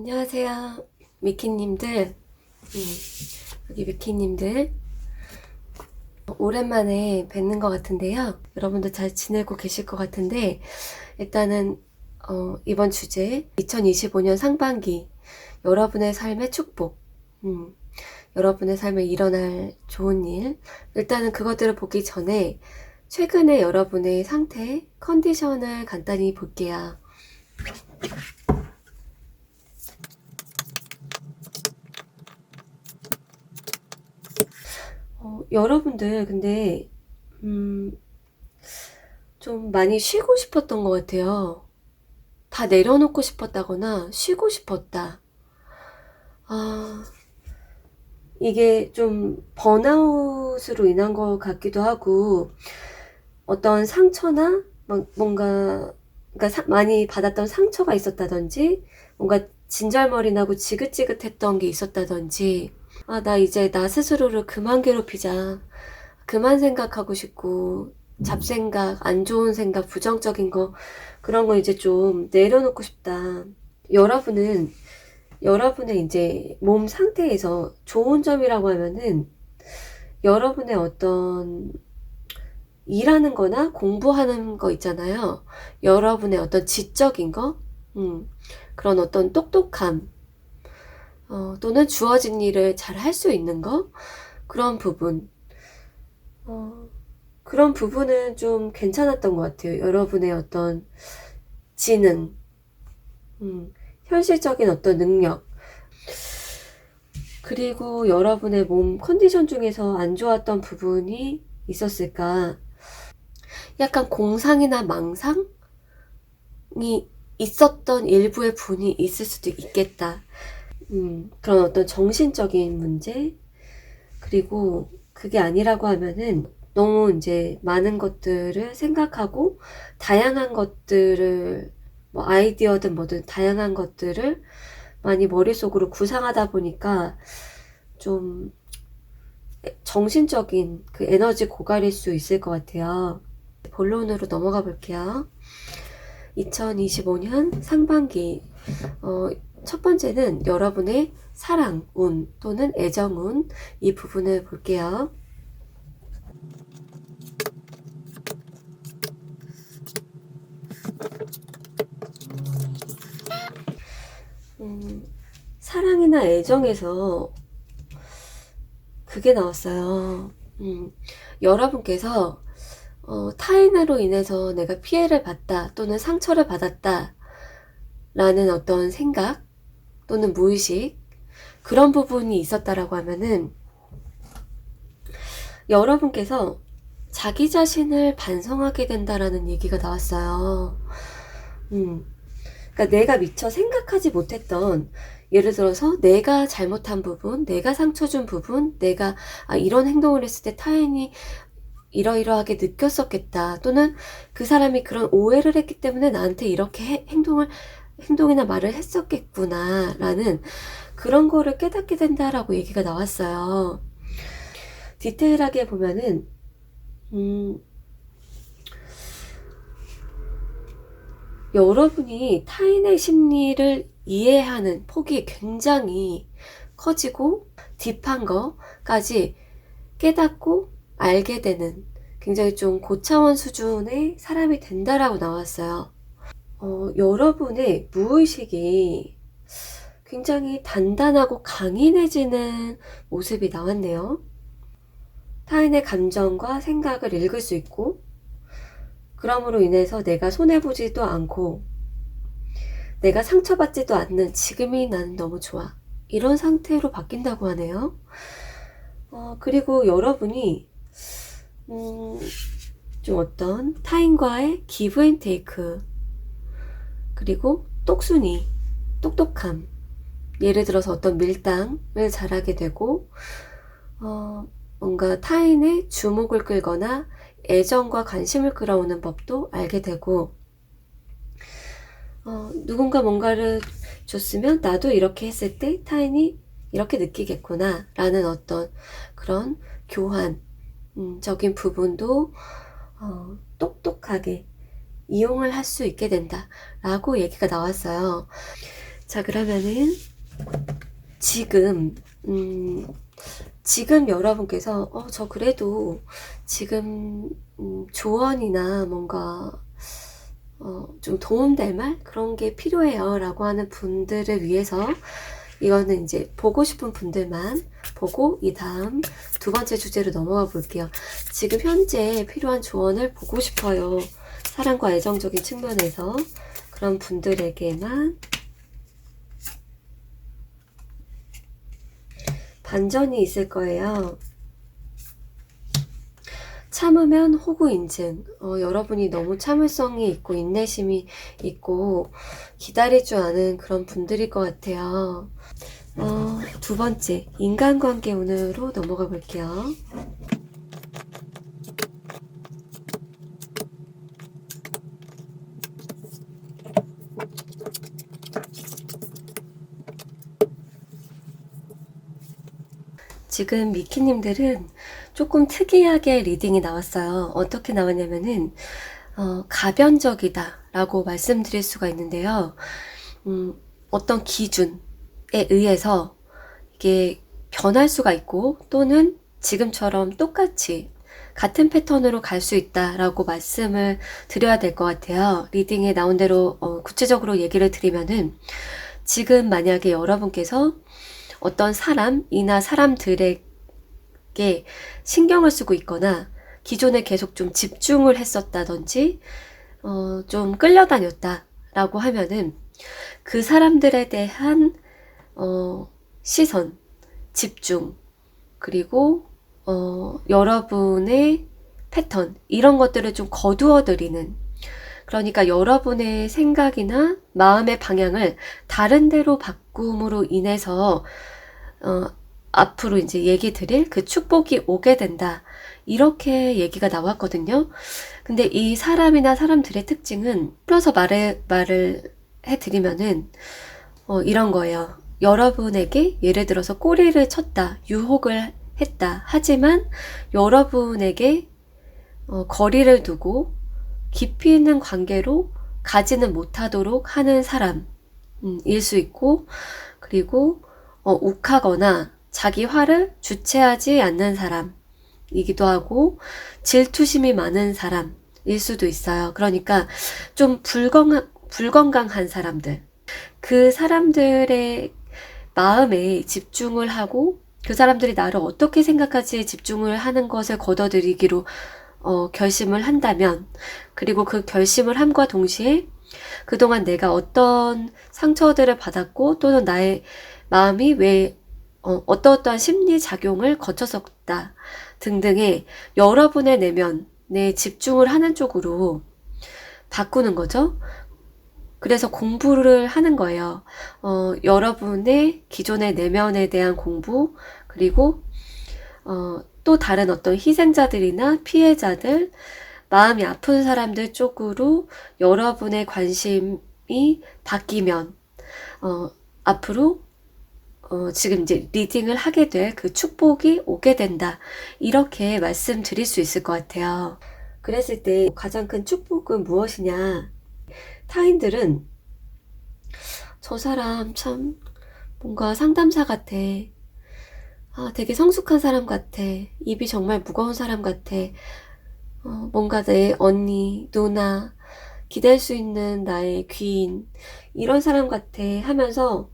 안녕하세요. 미키님들. 여기 미키님들. 오랜만에 뵙는 것 같은데요. 여러분들 잘 지내고 계실 것 같은데, 일단은, 이번 주제, 2025년 상반기, 여러분의 삶의 축복, 여러분의 삶에 일어날 좋은 일, 일단은 그것들을 보기 전에, 최근에 여러분의 상태, 컨디션을 간단히 볼게요. 여러분들, 근데, 좀 많이 쉬고 싶었던 것 같아요. 다 내려놓고 싶었다거나, 쉬고 싶었다. 아, 이게 좀 번아웃으로 인한 것 같기도 하고, 어떤 상처나, 뭔가, 그러니까 많이 받았던 상처가 있었다든지, 뭔가 진절머리 나고 지긋지긋했던 게 있었다든지, 아, 나 이제 나 스스로를 그만 괴롭히자. 그만 생각하고 싶고, 잡생각, 안 좋은 생각, 부정적인 거, 그런 거 이제 좀 내려놓고 싶다. 여러분은, 여러분의 이제 몸 상태에서 좋은 점이라고 하면은, 여러분의 어떤 일하는 거나 공부하는 거 있잖아요. 여러분의 어떤 지적인 거, 그런 어떤 똑똑함, 또는 주어진 일을 잘 할 수 있는 거, 그런 부분, 어, 그런 부분은 좀 괜찮았던 것 같아요. 여러분의 어떤 지능, 현실적인 어떤 능력, 그리고 여러분의 몸 컨디션 중에서 안 좋았던 부분이 있었을까? 약간 공상이나 망상이 있었던 일부의 분이 있을 수도 있겠다. 그런 어떤 정신적인 문제, 그리고 그게 아니라고 하면은 너무 이제 많은 것들을 생각하고 다양한 것들을 뭐 아이디어든 뭐든 다양한 것들을 많이 머릿속으로 구상하다 보니까 좀 정신적인 그 에너지 고갈일 수 있을 것 같아요. 본론으로 넘어가 볼게요. 2025년 상반기 첫 번째는 여러분의 사랑운 또는 애정운 이 부분을 볼게요. 사랑이나 애정에서 그게 나왔어요. 여러분께서 타인으로 인해서 내가 피해를 봤다 또는 상처를 받았다 라는 어떤 생각 또는 무의식 그런 부분이 있었다라고 하면은 여러분께서 자기 자신을 반성하게 된다라는 얘기가 나왔어요. 그러니까 내가 미처 생각하지 못했던 예를 들어서 내가 잘못한 부분, 내가 상처 준 부분, 내가 이런 행동을 했을 때 타인이 이러이러하게 느꼈었겠다. 또는 그 사람이 그런 오해를 했기 때문에 나한테 이렇게 행동이나 말을 했었겠구나. 라는 그런 거를 깨닫게 된다라고 얘기가 나왔어요. 디테일하게 보면은, 여러분이 타인의 심리를 이해하는 폭이 굉장히 커지고 딥한 거까지 깨닫고 알게 되는 굉장히 좀 고차원 수준의 사람이 된다라고 나왔어요. 여러분의 무의식이 굉장히 단단하고 강인해지는 모습이 나왔네요. 타인의 감정과 생각을 읽을 수 있고, 그럼으로 인해서 내가 손해보지도 않고, 내가 상처받지도 않는 지금이 나는 너무 좋아. 이런 상태로 바뀐다고 하네요. 그리고 여러분이, 좀 어떤 타인과의 기브 앤 테이크, 그리고 똑순이, 똑똑함, 예를 들어서 어떤 밀당을 잘하게 되고, 뭔가 타인의 주목을 끌거나 애정과 관심을 끌어오는 법도 알게 되고, 누군가 뭔가를 줬으면 나도 이렇게 했을 때 타인이 이렇게 느끼겠구나 라는 어떤 그런 교환, 적인 부분도 똑똑하게 이용을 할 수 있게 된다 라고 얘기가 나왔어요. 자, 그러면은 지금 지금 여러분께서 저 그래도 지금 조언이나 뭔가 좀 도움될 말? 그런 게 필요해요 라고 하는 분들을 위해서 이거는 이제 보고 싶은 분들만 보고 이 다음 두 번째 주제로 넘어가 볼게요. 지금 현재 필요한 조언을 보고 싶어요. 사랑과 애정적인 측면에서 그런 분들에게만 반전이 있을 거예요. 참으면 호구 인증. 여러분이 너무 참을성이 있고 인내심이 있고 기다릴 줄 아는 그런 분들일 것 같아요. 두 번째, 인간관계 운으로 넘어가 볼게요. 지금 미키님들은 조금 특이하게 리딩이 나왔어요. 어떻게 나왔냐면은 가변적이다 라고 말씀드릴 수가 있는데요. 어떤 기준에 의해서 이게 변할 수가 있고 또는 지금처럼 똑같이 같은 패턴으로 갈 수 있다라고 말씀을 드려야 될 것 같아요. 리딩에 나온 대로 구체적으로 얘기를 드리면은 지금 만약에 여러분께서 어떤 사람이나 사람들에게 신경을 쓰고 있거나 기존에 계속 좀 집중을 했었다든지 좀 끌려다녔다 라고 하면은 그 사람들에 대한 시선, 집중, 그리고 여러분의 패턴 이런 것들을 좀 거두어 드리는, 그러니까 여러분의 생각이나 마음의 방향을 다른 데로 바꿈으로 인해서 앞으로 이제 얘기 드릴 그 축복이 오게 된다. 이렇게 얘기가 나왔거든요. 근데 이 사람이나 사람들의 특징은 풀어서 말을 해드리면은 이런 거예요. 여러분에게 예를 들어서 꼬리를 쳤다, 유혹을 했다. 하지만 여러분에게 거리를 두고 깊이 있는 관계로 가지는 못하도록 하는 사람일 수 있고, 그리고 욱하거나 자기 화를 주체하지 않는 사람이기도 하고 질투심이 많은 사람일 수도 있어요. 그러니까 좀 불건강한 사람들, 그 사람들의 마음에 집중을 하고 그 사람들이 나를 어떻게 생각할지에 집중을 하는 것을 거둬들이기로 결심을 한다면, 그리고 그 결심을 함과 동시에 그동안 내가 어떤 상처들을 받았고 또는 나의 마음이 왜 어떠어떠한 심리 작용을 거쳤었다 등등의 여러분의 내면에 집중을 하는 쪽으로 바꾸는 거죠. 그래서 공부를 하는 거예요. 여러분의 기존의 내면에 대한 공부, 그리고 또 다른 어떤 희생자들이나 피해자들, 마음이 아픈 사람들 쪽으로 여러분의 관심이 바뀌면 앞으로 지금 이제 리딩을 하게 될 그 축복이 오게 된다. 이렇게 말씀드릴 수 있을 것 같아요. 그랬을 때 가장 큰 축복은 무엇이냐? 타인들은 저 사람 참 뭔가 상담사 같아. 되게 성숙한 사람 같아. 입이 정말 무거운 사람 같아. 뭔가 내 언니, 누나, 기댈 수 있는 나의 귀인, 이런 사람 같아 하면서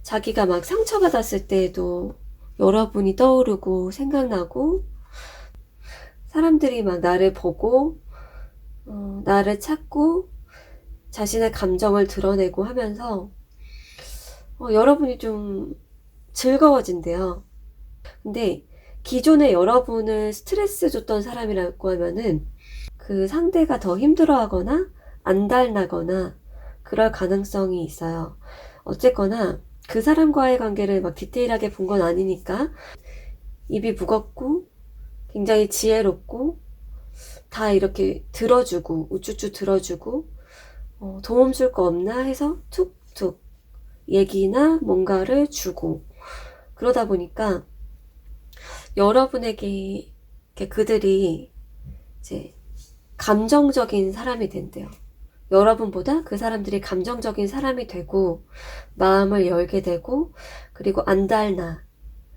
자기가 막 상처받았을 때에도 여러분이 떠오르고 생각나고, 사람들이 막 나를 보고 나를 찾고 자신의 감정을 드러내고 하면서 여러분이 좀 즐거워진대요. 근데 기존에 여러분을 스트레스 줬던 사람이라고 하면은 그 상대가 더 힘들어하거나 안달나거나 그럴 가능성이 있어요. 어쨌거나 그 사람과의 관계를 막 디테일하게 본 건 아니니까 입이 무겁고 굉장히 지혜롭고 다 이렇게 들어주고 우쭈쭈 들어주고 도움 줄 거 없나 해서 툭툭 얘기나 뭔가를 주고, 그러다 보니까 여러분에게 그들이 이제 감정적인 사람이 된대요. 여러분보다 그 사람들이 감정적인 사람이 되고 마음을 열게 되고 그리고 안달나.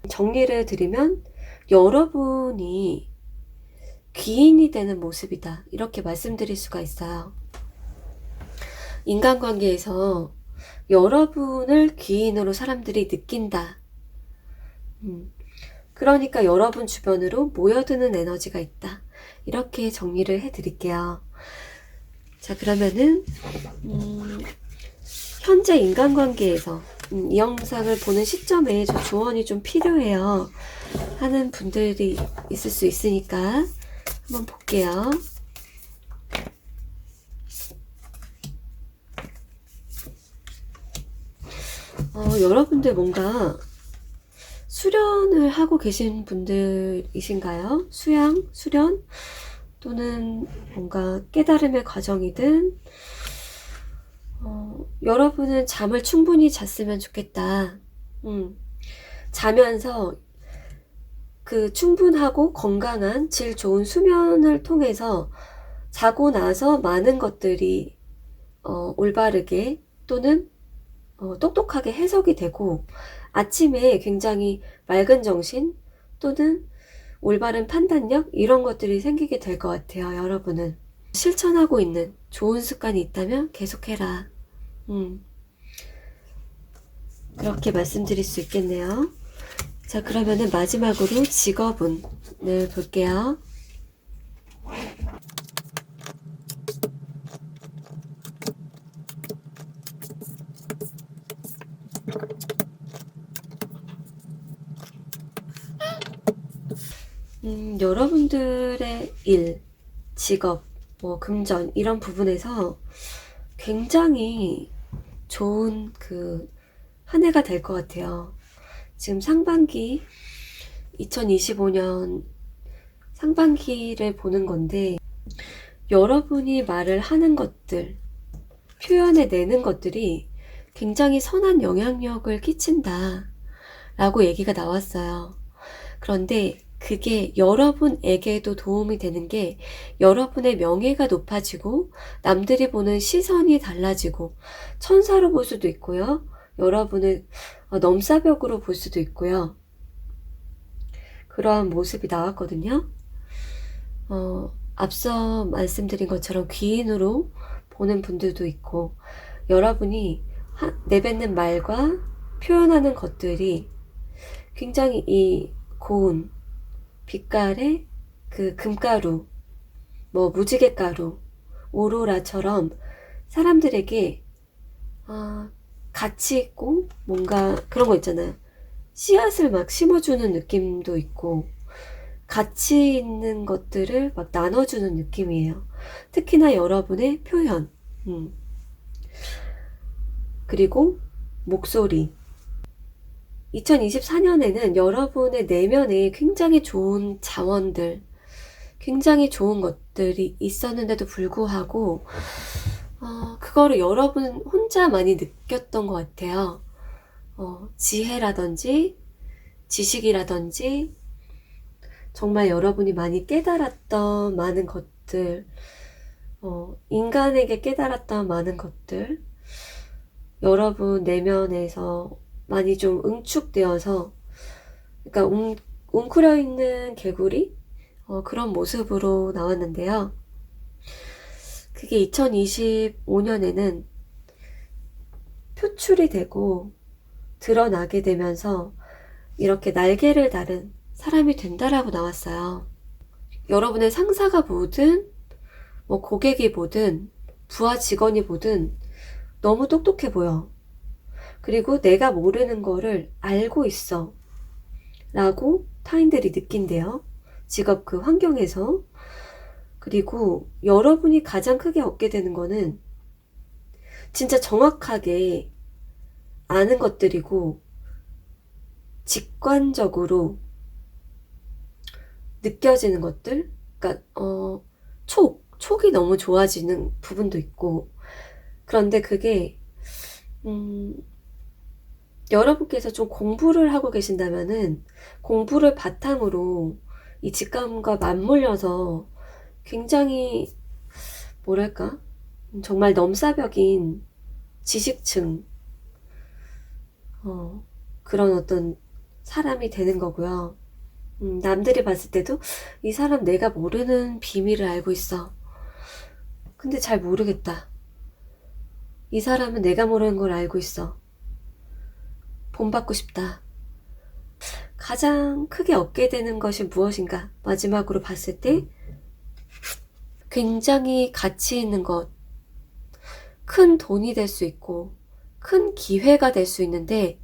정리를 드리면 여러분이 귀인이 되는 모습이다. 이렇게 말씀드릴 수가 있어요. 인간관계에서 여러분을 귀인으로 사람들이 느낀다. 그러니까 여러분 주변으로 모여드는 에너지가 있다. 이렇게 정리를 해드릴게요. 자, 그러면은 현재 인간관계에서 이 영상을 보는 시점에 저 조언이 좀 필요해요 하는 분들이 있을 수 있으니까 한번 볼게요. 여러분들 뭔가 수련을 하고 계신 분들이신가요? 수련? 또는 뭔가 깨달음의 과정이든 여러분은 잠을 충분히 잤으면 좋겠다. 자면서 그 충분하고 건강한 질 좋은 수면을 통해서 자고 나서 많은 것들이 올바르게 또는 똑똑하게 해석이 되고 아침에 굉장히 맑은 정신 또는 올바른 판단력 이런 것들이 생기게 될 것 같아요. 여러분은 실천하고 있는 좋은 습관이 있다면 계속해라. 그렇게 말씀드릴 수 있겠네요. 자, 그러면은 마지막으로 직업운을 볼게요. 여러분들의 일, 직업, 뭐 금전 이런 부분에서 굉장히 좋은 한 해가 될 것 같아요. 지금 상반기 2025년 상반기를 보는 건데 여러분이 말을 하는 것들, 표현해내는 것들이 굉장히 선한 영향력을 끼친다 라고 얘기가 나왔어요. 그런데 그게 여러분에게도 도움이 되는 게 여러분의 명예가 높아지고 남들이 보는 시선이 달라지고 천사로 볼 수도 있고요. 여러분을 넘사벽으로 볼 수도 있고요. 그러한 모습이 나왔거든요. 앞서 말씀드린 것처럼 귀인으로 보는 분들도 있고 여러분이 내뱉는 말과 표현하는 것들이 굉장히 이 고운 빛깔의 그 금가루, 뭐 무지갯가루, 오로라처럼 사람들에게 가치 있고 뭔가 그런 거 있잖아요. 씨앗을 막 심어주는 느낌도 있고 가치 있는 것들을 막 나눠주는 느낌이에요. 특히나 여러분의 표현, 그리고 목소리. 2024년에는 여러분의 내면에 굉장히 좋은 자원들, 굉장히 좋은 것들이 있었는데도 불구하고 그거를 여러분 혼자 많이 느꼈던 것 같아요. 지혜라든지 지식이라든지 정말 여러분이 많이 깨달았던 많은 것들, 인간에게 깨달았던 많은 것들, 여러분 내면에서 많이 좀 응축되어서, 그러니까 웅크려 있는 개구리? 그런 모습으로 나왔는데요. 그게 2025년에는 표출이 되고 드러나게 되면서 이렇게 날개를 달은 사람이 된다라고 나왔어요. 여러분의 상사가 보든 뭐 고객이 보든 부하 직원이 보든 너무 똑똑해 보여. 그리고 내가 모르는 거를 알고 있어 라고 타인들이 느낀대요. 직업 그 환경에서. 그리고 여러분이 가장 크게 얻게 되는 거는 진짜 정확하게 아는 것들이고 직관적으로 느껴지는 것들, 그러니까 촉이 너무 좋아지는 부분도 있고, 그런데 그게 여러분께서 좀 공부를 하고 계신다면은 공부를 바탕으로 이 직감과 맞물려서 굉장히 뭐랄까 정말 넘사벽인 지식층, 그런 어떤 사람이 되는 거고요. 남들이 봤을 때도 이 사람 내가 모르는 비밀을 알고 있어. 근데 잘 모르겠다. 이 사람은 내가 모르는 걸 알고 있어. 본받고 싶다. 가장 크게 얻게 되는 것이 무엇인가? 마지막으로 봤을 때 굉장히 가치 있는 것, 큰 돈이 될 수 있고 큰 기회가 될 수 있는데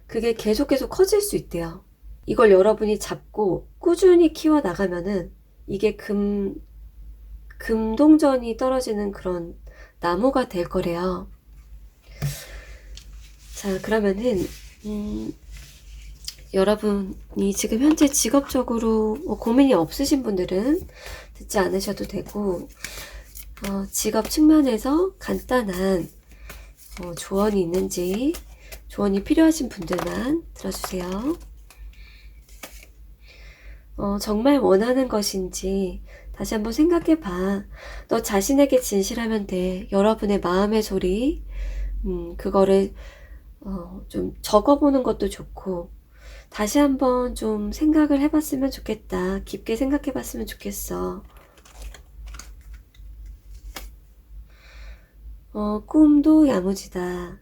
그게 계속 커질 수 있대요. 이걸 여러분이 잡고 꾸준히 키워나가면은 이게 금동전이 떨어지는 그런 나무가 될 거래요. 자, 그러면은 여러분이 지금 현재 직업적으로 고민이 없으신 분들은 듣지 않으셔도 되고, 직업 측면에서 간단한 조언이 있는지, 조언이 필요하신 분들만 들어주세요. 정말 원하는 것인지 다시 한번 생각해봐. 너 자신에게 진실하면 돼. 여러분의 마음의 소리, 그거를 좀 적어보는 것도 좋고, 다시 한번 좀 생각을 해봤으면 좋겠다. 깊게 생각해봤으면 좋겠어. 꿈도 야무지다.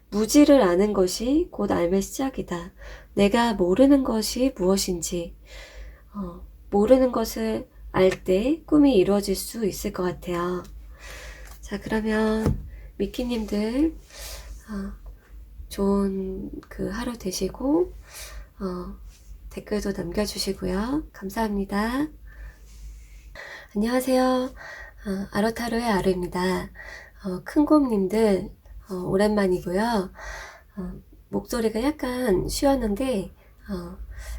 무지를 아는 것이 곧 삶의 시작이다. 내가 모르는 것이 무엇인지, 모르는 것을 알 때 꿈이 이루어질 수 있을 것 같아요. 자, 그러면 미키님들 좋은 그 하루 되시고 댓글도 남겨주시고요. 감사합니다. 안녕하세요. 아로타로의 아루입니다. 큰곰님들 오랜만이고요. 목소리가 약간 쉬었는데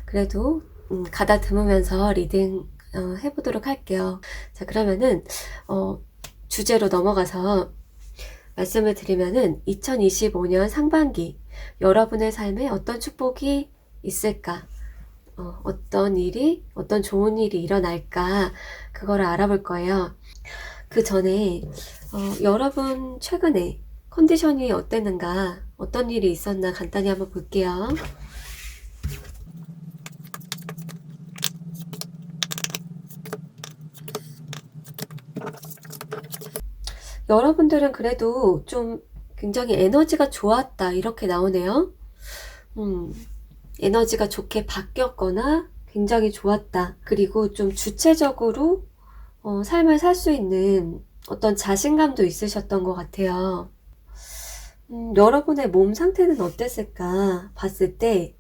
그래도 가다듬으면서 리딩 해보도록 할게요. 자, 그러면은 주제로 넘어가서 말씀을 드리면은 2025년 상반기 여러분의 삶에 어떤 축복이 있을까? 어떤 좋은 일이 일어날까? 그거를 알아볼 거예요. 그 전에 여러분 최근에 컨디션이 어땠는가? 어떤 일이 있었나 간단히 한번 볼게요. 여러분들은 그래도 좀 굉장히 에너지가 좋았다 이렇게 나오네요. 에너지가 좋게 바뀌었거나 굉장히 좋았다. 그리고 좀 주체적으로 삶을 살 수 있는 어떤 자신감도 있으셨던 것 같아요. 여러분의 몸 상태는 어땠을까 봤을 때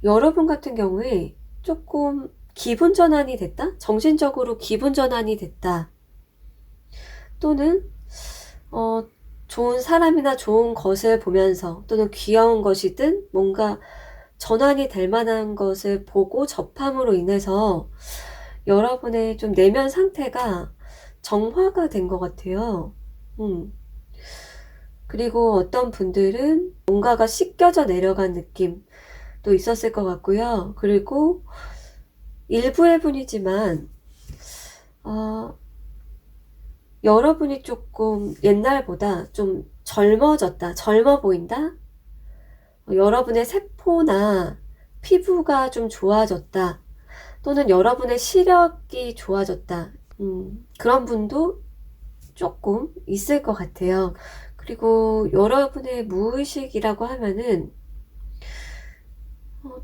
여러분 같은 경우에 조금 기분 전환이 됐다? 정신적으로 기분 전환이 됐다. 또는 좋은 사람이나 좋은 것을 보면서 또는 귀여운 것이든 뭔가 전환이 될 만한 것을 보고 접함으로 인해서 여러분의 좀 내면 상태가 정화가 된 것 같아요. 그리고 어떤 분들은 뭔가가 씻겨져 내려간 느낌도 있었을 것 같고요. 그리고 일부의 분이지만 여러분이 조금 옛날보다 좀 젊어졌다, 젊어 보인다? 여러분의 세포나 피부가 좀 좋아졌다, 또는 여러분의 시력이 좋아졌다, 그런 분도 조금 있을 것 같아요. 그리고 여러분의 무의식이라고 하면은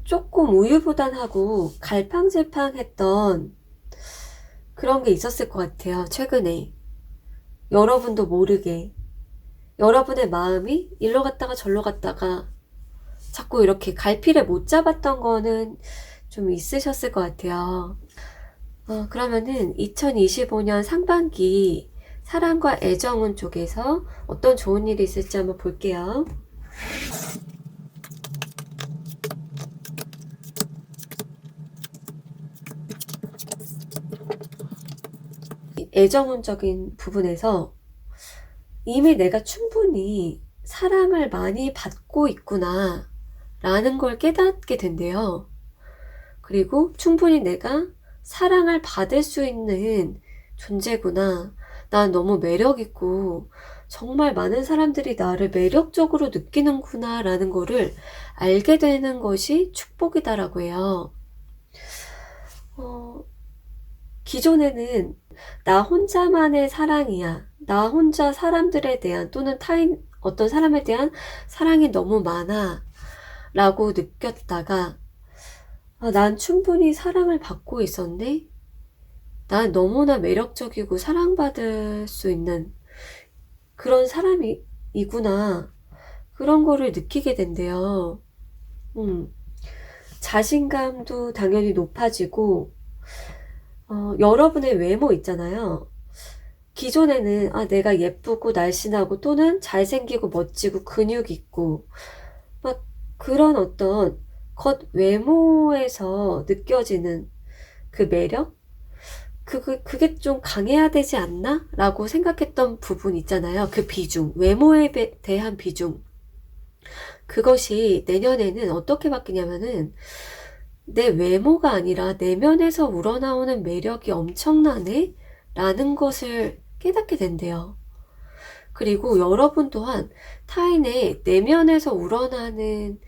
조금 우유부단하고 갈팡질팡했던 그런 게 있었을 것 같아요. 최근에 여러분도 모르게 여러분의 마음이 일로 갔다가 절로 갔다가 자꾸 이렇게 갈피를 못 잡았던 거는 좀 있으셨을 것 같아요. 그러면은 2025년 상반기 사랑과 애정운 쪽에서 어떤 좋은 일이 있을지 한번 볼게요. 애정운적인 부분에서 이미 내가 충분히 사랑을 많이 받고 있구나 라는 걸 깨닫게 된대요. 그리고 충분히 내가 사랑을 받을 수 있는 존재구나. 난 너무 매력있고 정말 많은 사람들이 나를 매력적으로 느끼는구나 라는 거를 알게 되는 것이 축복이다라고 해요. 기존에는 나 혼자만의 사랑이야. 나 혼자 사람들에 대한 또는 타인 어떤 사람에 대한 사랑이 너무 많아 라고 느꼈다가 난 충분히 사랑을 받고 있었네? 난 너무나 매력적이고 사랑받을 수 있는 그런 사람이구나. 그런 거를 느끼게 된대요. 자신감도 당연히 높아지고, 여러분의 외모 있잖아요. 기존에는 내가 예쁘고 날씬하고 또는 잘생기고 멋지고 근육 있고 막 그런 어떤 겉 외모에서 느껴지는 그 매력? 그게 좀 강해야 되지 않나? 라고 생각했던 부분 있잖아요. 그 비중, 외모에 대한 비중. 그것이 내년에는 어떻게 바뀌냐면은 내 외모가 아니라 내면에서 우러나오는 매력이 엄청나네? 라는 것을 깨닫게 된대요. 그리고 여러분 또한 타인의 내면에서 우러나는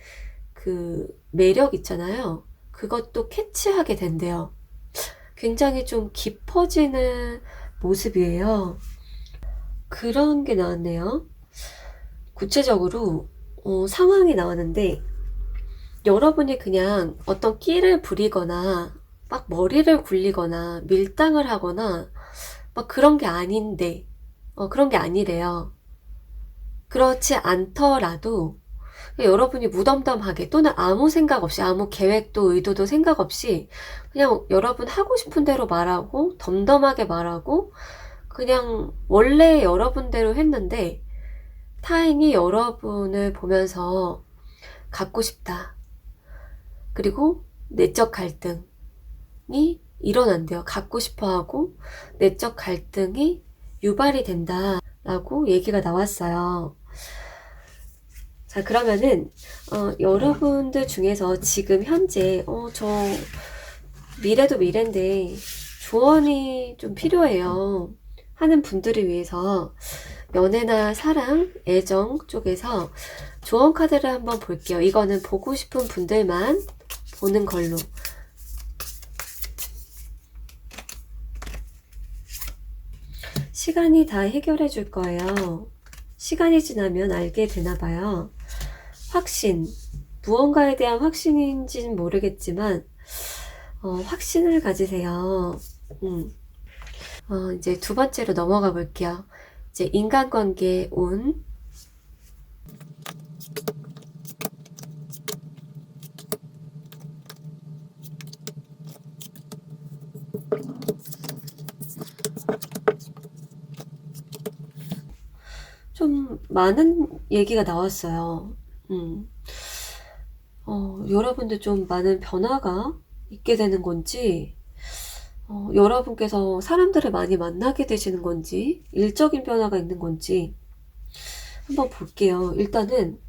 그 매력 있잖아요. 그것도 캐치하게 된대요. 굉장히 좀 깊어지는 모습이에요. 그런 게 나왔네요. 구체적으로 상황이 나왔는데 여러분이 그냥 어떤 끼를 부리거나 막 머리를 굴리거나 밀당을 하거나 막 그런 게 아닌데 그런 게 아니래요. 그렇지 않더라도 여러분이 무덤덤하게 또는 아무 생각 없이 아무 계획도 의도도 생각 없이 그냥 여러분 하고 싶은 대로 말하고 덤덤하게 말하고 그냥 원래 여러분대로 했는데 타인이 여러분을 보면서 갖고 싶다. 그리고 내적 갈등이 일어난대요. 갖고 싶어하고 내적 갈등이 유발이 된다라고 얘기가 나왔어요. 자, 그러면은 여러분들 중에서 지금 현재 저 미래도 미래인데 조언이 좀 필요해요 하는 분들을 위해서 연애나 사랑, 애정 쪽에서 조언 카드를 한번 볼게요. 이거는 보고 싶은 분들만 보는 걸로. 시간이 다 해결해 줄 거예요. 시간이 지나면 알게 되나 봐요. 확신, 무언가에 대한 확신인지는 모르겠지만 확신을 가지세요. 이제 두 번째로 넘어가 볼게요. 이제 인간관계 운. 좀 많은 얘기가 나왔어요. 여러분들 좀 많은 변화가 있게 되는 건지, 여러분께서 사람들을 많이 만나게 되시는 건지, 일적인 변화가 있는 건지, 한번 볼게요. 일단은,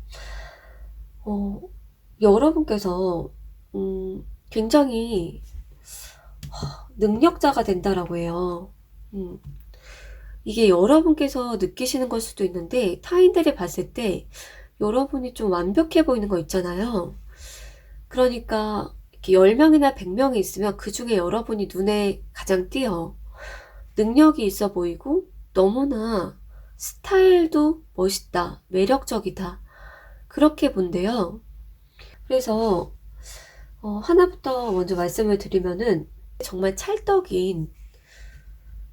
여러분께서, 굉장히, 능력자가 된다라고 해요. 이게 여러분께서 느끼시는 걸 수도 있는데, 타인들이 봤을 때, 여러분이 좀 완벽해 보이는 거 있잖아요. 그러니까, 이렇게 10명이나 100명이 있으면 그 중에 여러분이 눈에 가장 띄어. 능력이 있어 보이고, 너무나 스타일도 멋있다, 매력적이다. 그렇게 본대요. 그래서, 하나부터 먼저 말씀을 드리면은, 정말 찰떡인,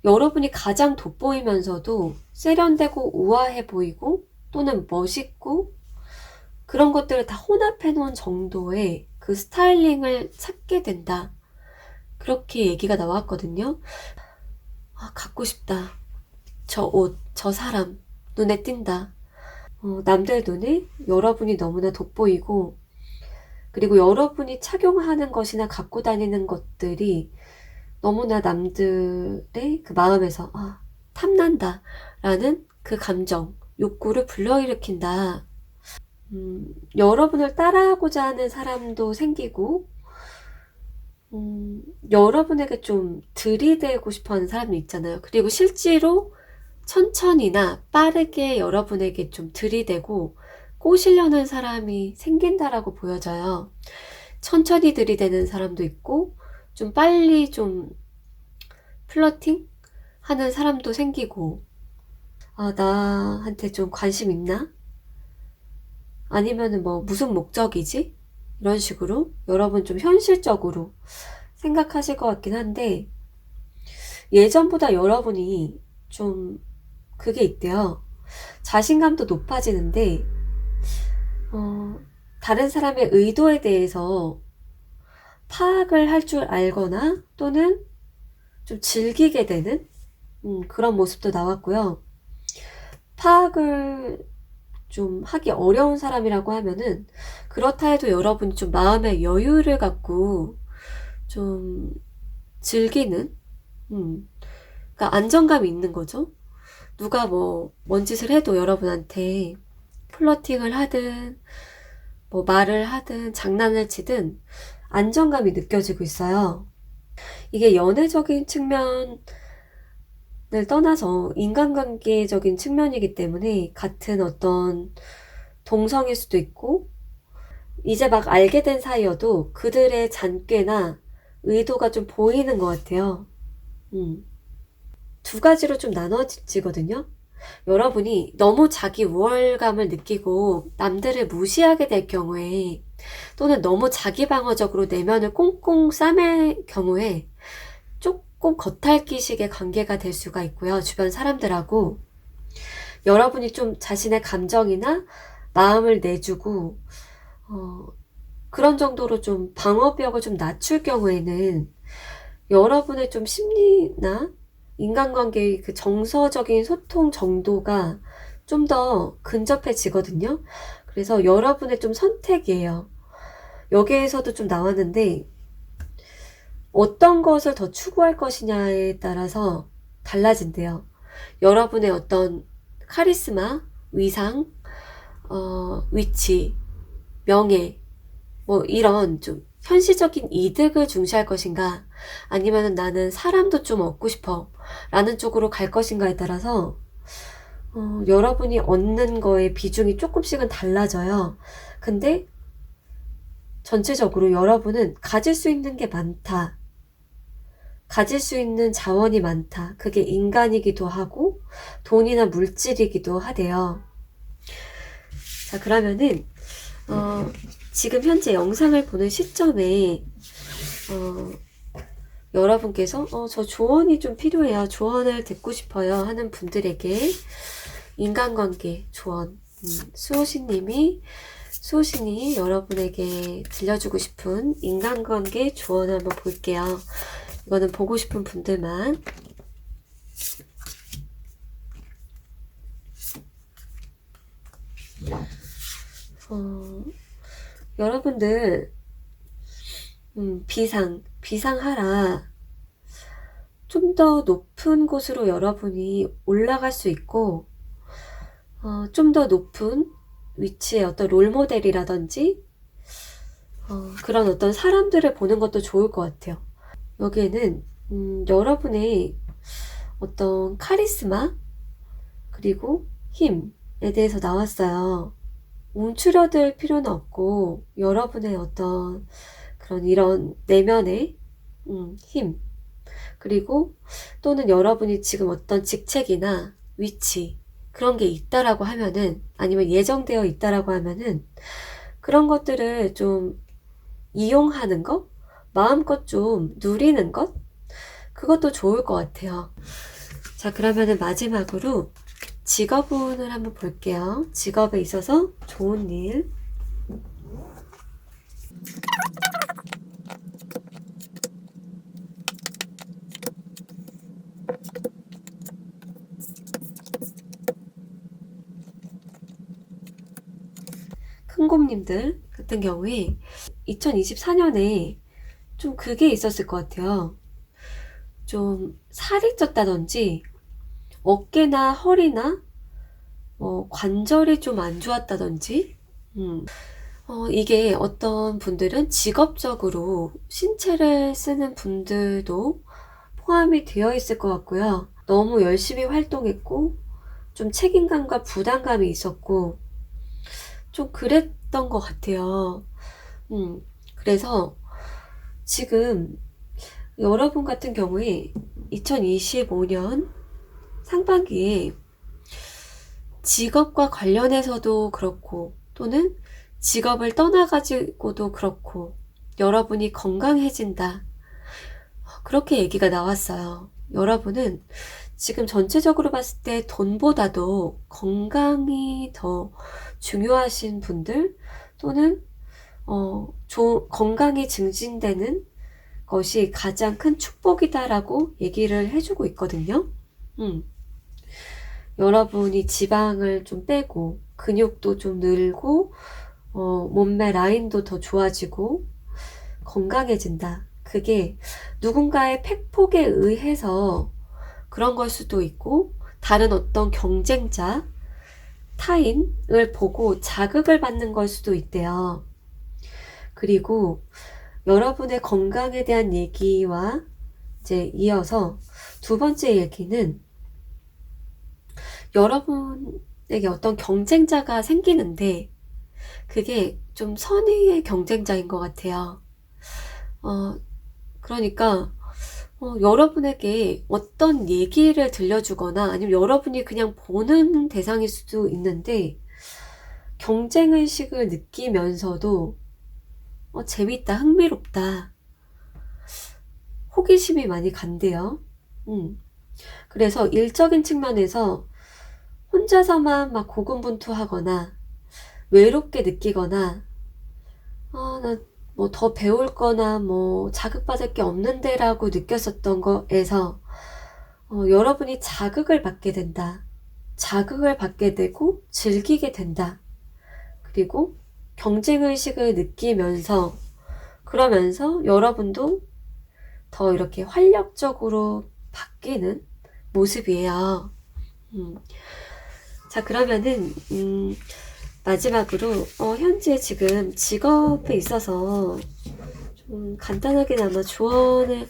여러분이 가장 돋보이면서도 세련되고 우아해 보이고, 또는 멋있고, 그런 것들을 다 혼합해 놓은 정도의 그 스타일링을 찾게 된다. 그렇게 얘기가 나왔거든요. 갖고 싶다. 저 옷, 저 사람, 눈에 띈다. 남들 눈에 여러분이 너무나 돋보이고, 그리고 여러분이 착용하는 것이나 갖고 다니는 것들이 너무나 남들의 그 마음에서 탐난다 라는 그 감정, 욕구를 불러일으킨다. 여러분을 따라하고자 하는 사람도 생기고 여러분에게 좀 들이대고 싶어 하는 사람이 있잖아요. 그리고 실제로 천천히나 빠르게 여러분에게 좀 들이대고 꼬시려는 사람이 생긴다라고 보여져요. 천천히 들이대는 사람도 있고, 좀 빨리 좀 플러팅 하는 사람도 생기고, 아, 나한테 좀 관심 있나? 아니면은 뭐 무슨 목적이지? 이런 식으로 여러분 좀 현실적으로 생각하실 것 같긴 한데, 예전보다 여러분이 좀 그게 있대요. 자신감도 높아지는데, 다른 사람의 의도에 대해서 파악을 할 줄 알거나 또는 좀 즐기게 되는 그런 모습도 나왔고요. 파악을 좀 하기 어려운 사람이라고 하면은 그렇다 해도 여러분이 좀 마음의 여유를 갖고 좀 즐기는 그러니까 안정감이 있는 거죠. 누가 뭔 짓을 해도 여러분한테 플러팅을 하든 뭐 말을 하든 장난을 치든 안정감이 느껴지고 있어요. 이게 연애적인 측면을 떠나서 인간관계적인 측면이기 때문에 같은 어떤 동성일 수도 있고 이제 막 알게 된 사이여도 그들의 잔꾀나 의도가 좀 보이는 것 같아요. 두 가지로 좀 나눠지거든요. 여러분이 너무 자기 우월감을 느끼고 남들을 무시하게 될 경우에 또는 너무 자기 방어적으로 내면을 꽁꽁 싸맬 경우에 조금 겉핥기식의 관계가 될 수가 있고요. 주변 사람들하고 여러분이 좀 자신의 감정이나 마음을 내주고 그런 정도로 좀 방어벽을 좀 낮출 경우에는 여러분의 좀 심리나 인간관계의 그 정서적인 소통 정도가 좀 더 근접해지거든요. 그래서 여러분의 좀 선택이에요. 여기에서도 좀 나왔는데 어떤 것을 더 추구할 것이냐에 따라서 달라진대요. 여러분의 어떤 카리스마, 위상, 위치, 명예, 뭐 이런 좀 현실적인 이득을 중시할 것인가 아니면 나는 사람도 좀 얻고 싶어 라는 쪽으로 갈 것인가에 따라서 여러분이 얻는 거의 비중이 조금씩은 달라져요. 근데 전체적으로 여러분은 가질 수 있는 게 많다. 가질 수 있는 자원이 많다. 그게 인간이기도 하고 돈이나 물질이기도 하대요. 자, 그러면은 지금 현재 영상을 보는 시점에 여러분께서 저 조언이 좀 필요해요. 조언을 듣고 싶어요 하는 분들에게 인간관계 조언 수호신이 여러분에게 들려주고 싶은 인간관계 조언을 한번 볼게요. 이거는 보고 싶은 분들만. 여러분들 비상하라. 좀 더 높은 곳으로 여러분이 올라갈 수 있고 좀 더 높은 위치의 어떤 롤모델이라든지 그런 어떤 사람들을 보는 것도 좋을 것 같아요. 여기에는 여러분의 어떤 카리스마 그리고 힘에 대해서 나왔어요. 움츠려들 필요는 없고 여러분의 어떤 그런 이런 내면의 힘 그리고 또는 여러분이 지금 어떤 직책이나 위치 그런 게 있다라고 하면은 아니면 예정되어 있다라고 하면은 그런 것들을 좀 이용하는 것 마음껏 좀 누리는 것 그것도 좋을 것 같아요. 자, 그러면은 마지막으로 직업운을 한번 볼게요. 직업에 있어서 좋은 일. 큰 곰님들 같은 경우에 2024년에 좀 그게 있었을 것 같아요. 좀 살이 쪘다든지 어깨나 허리나 관절이 좀 안 좋았다든지 이게 어떤 분들은 직업적으로 신체를 쓰는 분들도 포함이 되어 있을 것 같고요. 너무 열심히 활동했고, 좀 책임감과 부담감이 있었고, 좀 그랬던 것 같아요. 그래서 지금 여러분 같은 경우에 2025년 상반기에 직업과 관련해서도 그렇고, 또는 직업을 떠나가지고도 그렇고, 여러분이 건강해진다. 그렇게 얘기가 나왔어요. 여러분은 지금 전체적으로 봤을 때 돈보다도 건강이 더 중요하신 분들, 또는 건강이 증진되는 것이 가장 큰 축복이다라고 얘기를 해주고 있거든요. 여러분이 지방을 좀 빼고 근육도 좀 늘고 몸매 라인도 더 좋아지고 건강해진다. 그게 누군가의 팩폭에 의해서 그런 걸 수도 있고, 다른 어떤 경쟁자, 타인을 보고 자극을 받는 걸 수도 있대요. 그리고 여러분의 건강에 대한 얘기와 이제 이어서 두 번째 얘기는, 여러분에게 어떤 경쟁자가 생기는데 그게 좀 선의의 경쟁자인 것 같아요. 그러니까 여러분에게 어떤 얘기를 들려주거나 아니면 여러분이 그냥 보는 대상일 수도 있는데, 경쟁의식을 느끼면서도 재밌다, 흥미롭다, 호기심이 많이 간대요. 그래서 일적인 측면에서 혼자서만 막 고군분투하거나 외롭게 느끼거나, 나 뭐 더 배울 거나 뭐 자극받을 게 없는데 라고 느꼈었던 거에서 여러분이 자극을 받게 된다. 자극을 받게 되고 즐기게 된다. 그리고 경쟁의식을 느끼면서, 그러면서 여러분도 더 이렇게 활력적으로 바뀌는 모습이에요. 자, 그러면은 마지막으로 현재 지금 직업에 있어서 좀 간단하게나마 조언을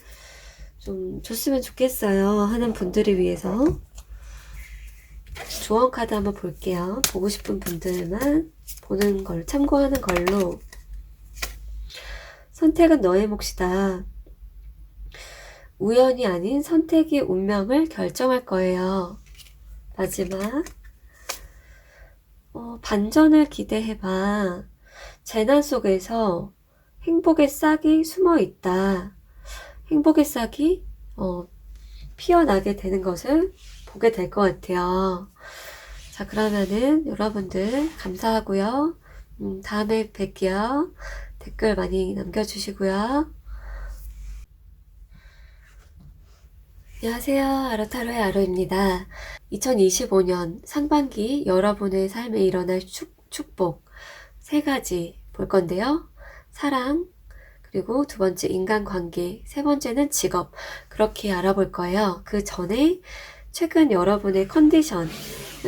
좀 줬으면 좋겠어요 하는 분들을 위해서 조언 카드 한번 볼게요. 보고 싶은 분들만 보는 걸 참고하는 걸로. 선택은 너의 몫이다. 우연이 아닌 선택이 운명을 결정할 거예요. 마지막, 반전을 기대해봐. 재난 속에서 행복의 싹이 숨어 있다. 행복의 싹이 피어나게 되는 것을 보게 될 것 같아요. 자, 그러면은 여러분들 감사하고요. 다음에 뵐게요. 댓글 많이 남겨주시고요. 안녕하세요. 아로타로의 아로입니다. 2025년 상반기 여러분의 삶에 일어날 축복 3가지 볼 건데요. 사랑, 그리고 두 번째 인간관계, 세 번째는 직업, 그렇게 알아볼 거예요. 그 전에 최근 여러분의 컨디션은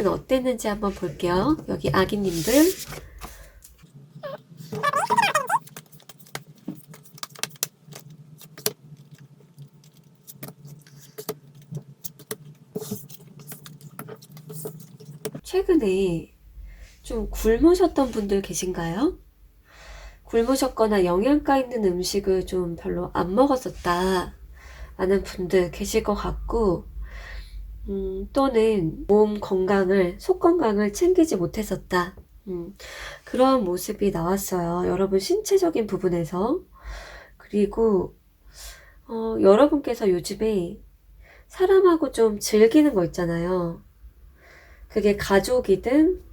어땠는지 한번 볼게요. 여기 아기님들. 최근에 좀 굶으셨던 분들 계신가요? 굶으셨거나 영양가 있는 음식을 좀 별로 안 먹었었다 라는 분들 계실 것 같고, 또는 몸 건강을, 속 건강을 챙기지 못했었다. 그런 모습이 나왔어요. 여러분 신체적인 부분에서. 그리고 여러분께서 요즘에 사람하고 좀 즐기는 거 있잖아요. 그게 가족이든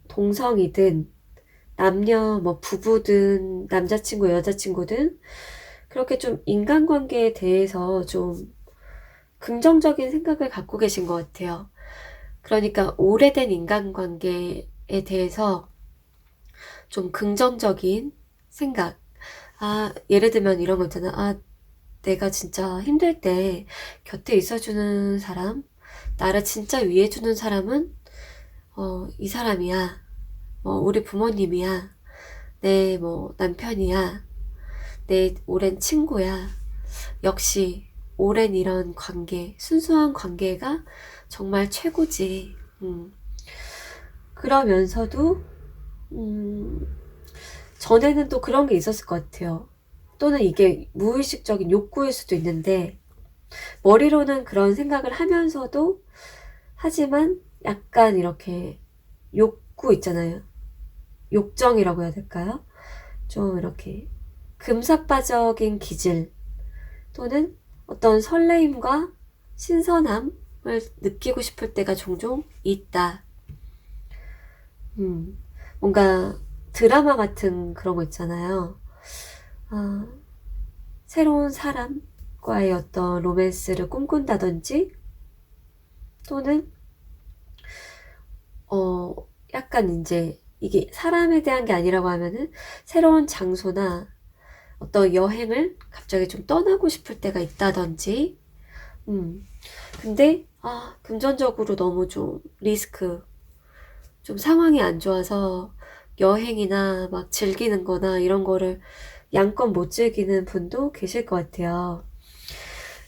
동성이든 남녀 뭐 부부든 남자친구 여자친구든, 그렇게 좀 인간관계에 대해서 좀 긍정적인 생각을 갖고 계신 것 같아요. 그러니까 오래된 인간관계에 대해서 좀 긍정적인 생각. 예를 들면 이런 거 있잖아. 내가 진짜 힘들 때 곁에 있어주는 사람, 나를 진짜 위해주는 사람은 이 사람이야. 우리 부모님이야, 내 남편이야, 내 오랜 친구야. 역시 오랜 이런 관계, 순수한 관계가 정말 최고지. 그러면서도 전에는 또 그런 게 있었을 것 같아요. 또는 이게 무의식적인 욕구일 수도 있는데, 머리로는 그런 생각을 하면서도, 하지만 약간 이렇게 욕구 있잖아요. 욕정이라고 해야 될까요? 좀 이렇게 금사빠적인 기질, 또는 어떤 설레임과 신선함을 느끼고 싶을 때가 종종 있다. 뭔가 드라마 같은 그런 거 있잖아요. 아, 새로운 사람과의 어떤 로맨스를 꿈꾼다든지, 또는 약간 이제 이게 사람에 대한 게 아니라고 하면은 새로운 장소나 어떤 여행을 갑자기 좀 떠나고 싶을 때가 있다든지. 근데 금전적으로 너무 좀 리스크, 좀 상황이 안 좋아서 여행이나 막 즐기는 거나 이런 거를 양껏 못 즐기는 분도 계실 것 같아요.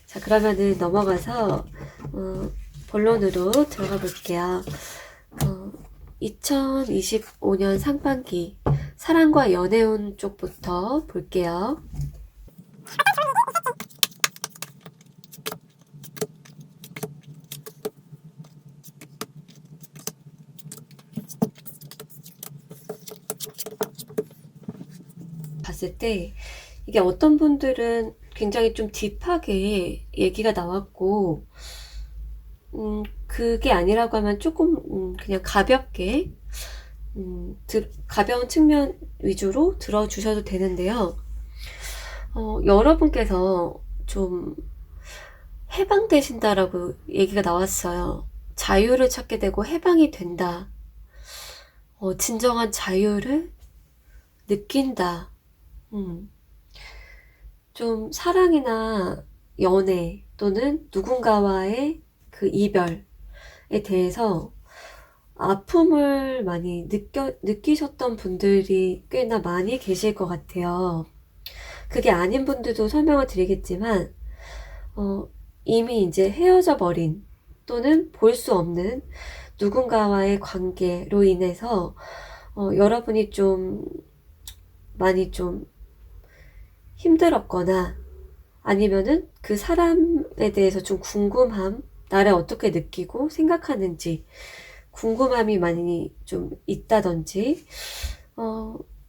자, 그러면은 넘어가서 본론으로 들어가 볼게요. 2025년 상반기 사랑과 연애운 쪽부터 볼게요. 봤을 때 이게 어떤 분들은 굉장히 좀 딥하게 얘기가 나왔고, 그게 아니라고 하면 조금 그냥 가볍게 가벼운 측면 위주로 들어주셔도 되는데요. 여러분께서 좀 해방되신다라고 얘기가 나왔어요. 자유를 찾게 되고 해방이 된다. 진정한 자유를 느낀다. 좀 사랑이나 연애 또는 누군가와의 그 이별에 대해서 아픔을 많이 느끼셨던 분들이 꽤나 많이 계실 것 같아요. 그게 아닌 분들도 설명을 드리겠지만, 이미 이제 헤어져 버린 또는 볼 수 없는 누군가와의 관계로 인해서 여러분이 좀 많이 좀 힘들었거나, 아니면은 그 사람에 대해서 좀 궁금함, 나를 어떻게 느끼고 생각하는지 궁금함이 많이 좀 있다든지,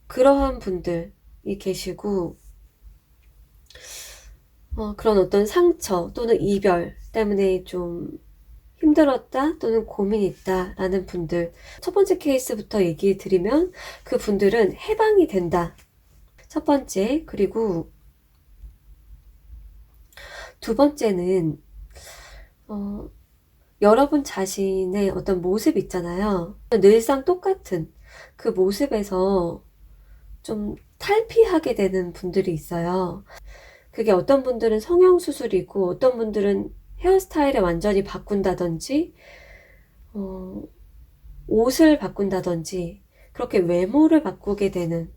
그러한 분들이 계시고, 그런 어떤 상처 또는 이별 때문에 좀 힘들었다 또는 고민이 있다 라는 분들, 첫 번째 케이스부터 얘기 드리면 그 분들은 해방이 된다. 첫 번째. 그리고 두 번째는 여러분 자신의 어떤 모습 있잖아요. 늘상 똑같은 그 모습에서 좀 탈피하게 되는 분들이 있어요. 그게 어떤 분들은 성형수술이고, 어떤 분들은 헤어스타일을 완전히 바꾼다든지, 옷을 바꾼다든지, 그렇게 외모를 바꾸게 되는,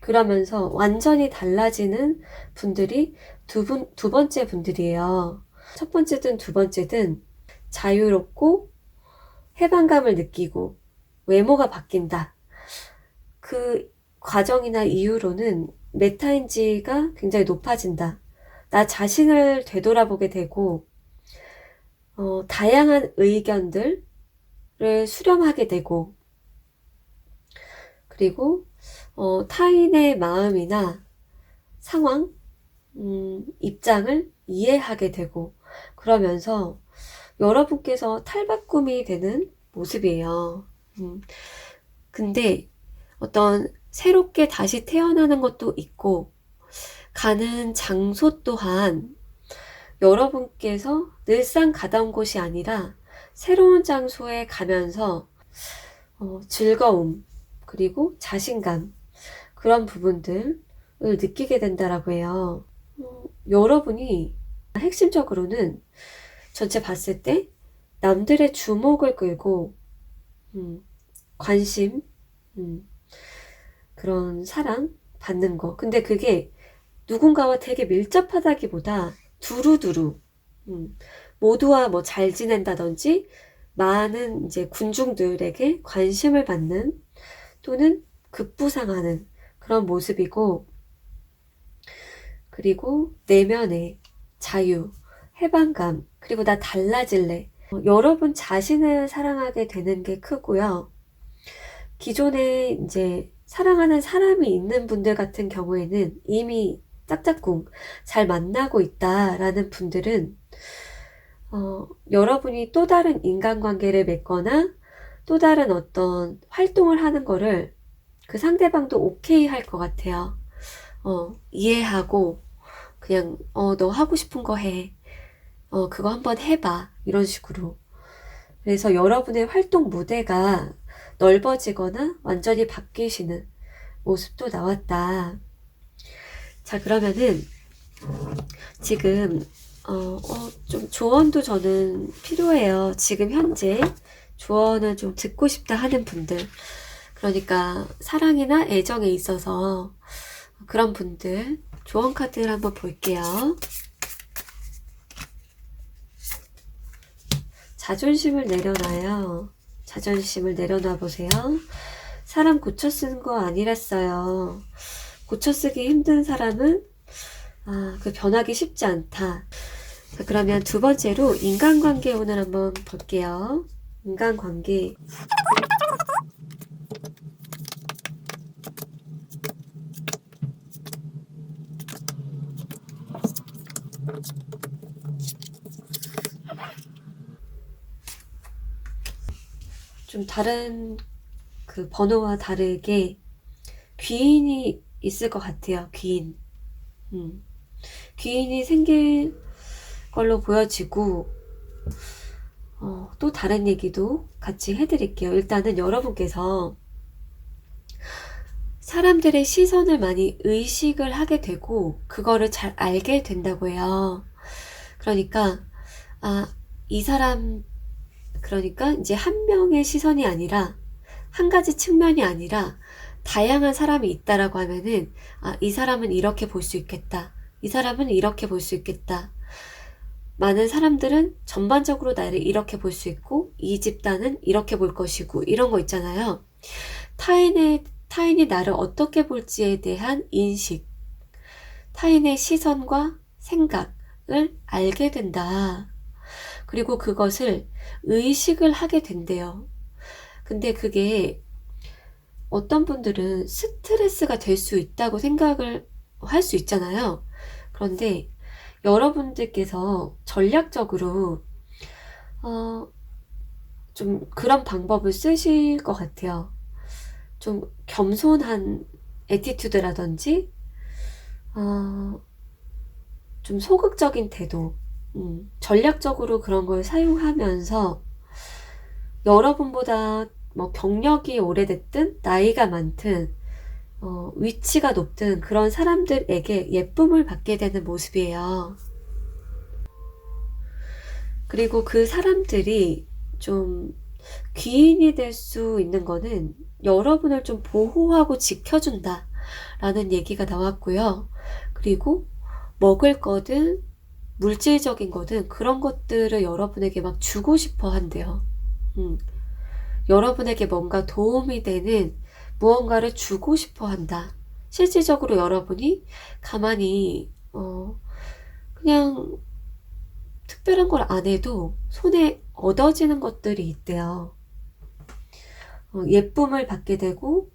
그러면서 완전히 달라지는 분들이 두 번째 분들이에요. 첫 번째든 두 번째든 자유롭고 해방감을 느끼고 외모가 바뀐다. 그 과정이나 이유로는 메타인지가 굉장히 높아진다. 나 자신을 되돌아보게 되고, 다양한 의견들을 수렴하게 되고, 그리고 타인의 마음이나 상황, 입장을 이해하게 되고, 그러면서 여러분께서 탈바꿈이 되는 모습이에요. 근데 어떤 새롭게 다시 태어나는 것도 있고, 가는 장소 또한 여러분께서 늘상 가던 곳이 아니라 새로운 장소에 가면서 즐거움, 그리고 자신감, 그런 부분들을 느끼게 된다라고 해요. 여러분이 핵심적으로는 전체 봤을 때 남들의 주목을 끌고 관심, 그런 사랑 받는 거. 근데 그게 누군가와 되게 밀접하다기보다 두루두루, 모두와 뭐 잘 지낸다든지, 많은 이제 군중들에게 관심을 받는 또는 급부상하는 그런 모습이고, 그리고 내면의 자유, 해방감, 그리고 나 달라질래. 여러분 자신을 사랑하게 되는 게 크고요. 기존에 이제 사랑하는 사람이 있는 분들 같은 경우에는 이미 짝짝꿍 잘 만나고 있다라는 분들은 여러분이 또 다른 인간관계를 맺거나 또 다른 어떤 활동을 하는 거를 그 상대방도 오케이 할 것 같아요. 이해하고 그냥 너 하고 싶은 거 해. 그거 한번 해봐. 이런 식으로. 그래서 여러분의 활동 무대가 넓어지거나 완전히 바뀌시는 모습도 나왔다. 자, 그러면은 지금 좀 조언도 저는 필요해요. 지금 현재 조언을 좀 듣고 싶다 하는 분들, 그러니까 사랑이나 애정에 있어서 그런 분들 조언 카드를 한번 볼게요. 자존심을 내려놔요. 자존심을 내려놔 보세요. 사람 고쳐 쓰는 거 아니랬어요. 고쳐 쓰기 힘든 사람은 그 변하기 쉽지 않다. 자, 그러면 두 번째로 인간관계 오늘 한번 볼게요. 인간관계. 좀 다른 그 번호와 다르게 귀인이 있을 것 같아요. 귀인. 귀인이 생길 걸로 보여지고 또 다른 얘기도 같이 해드릴게요. 일단은 여러분께서 사람들의 시선을 많이 의식을 하게 되고 그거를 잘 알게 된다고 해요. 그러니까 이 사람, 그러니까 이제 한 명의 시선이 아니라 한 가지 측면이 아니라 다양한 사람이 있다라고 하면은 이 사람은 이렇게 볼 수 있겠다. 이 사람은 이렇게 볼 수 있겠다. 많은 사람들은 전반적으로 나를 이렇게 볼 수 있고 이 집단은 이렇게 볼 것이고 이런 거 있잖아요. 타인이 나를 어떻게 볼지에 대한 인식, 타인의 시선과 생각을 알게 된다. 그리고 그것을 의식을 하게 된대요. 근데 그게 어떤 분들은 스트레스가 될 수 있다고 생각을 할 수 있잖아요. 그런데 여러분들께서 전략적으로 좀 그런 방법을 쓰실 것 같아요. 좀 겸손한 애티튜드라든지 좀 소극적인 태도, 전략적으로 그런 걸 사용하면서 여러분보다 뭐 경력이 오래됐든 나이가 많든 위치가 높든 그런 사람들에게 예쁨을 받게 되는 모습이에요. 그리고 그 사람들이 좀 귀인이 될 수 있는 거는 여러분을 좀 보호하고 지켜준다 라는 얘기가 나왔고요. 그리고 먹을 거든 물질적인 거든 그런 것들을 여러분에게 막 주고 싶어 한대요. 여러분에게 뭔가 도움이 되는 무언가를 주고 싶어 한다. 실질적으로 여러분이 가만히 그냥 특별한 걸 안 해도 손에 얻어지는 것들이 있대요. 예쁨을 받게 되고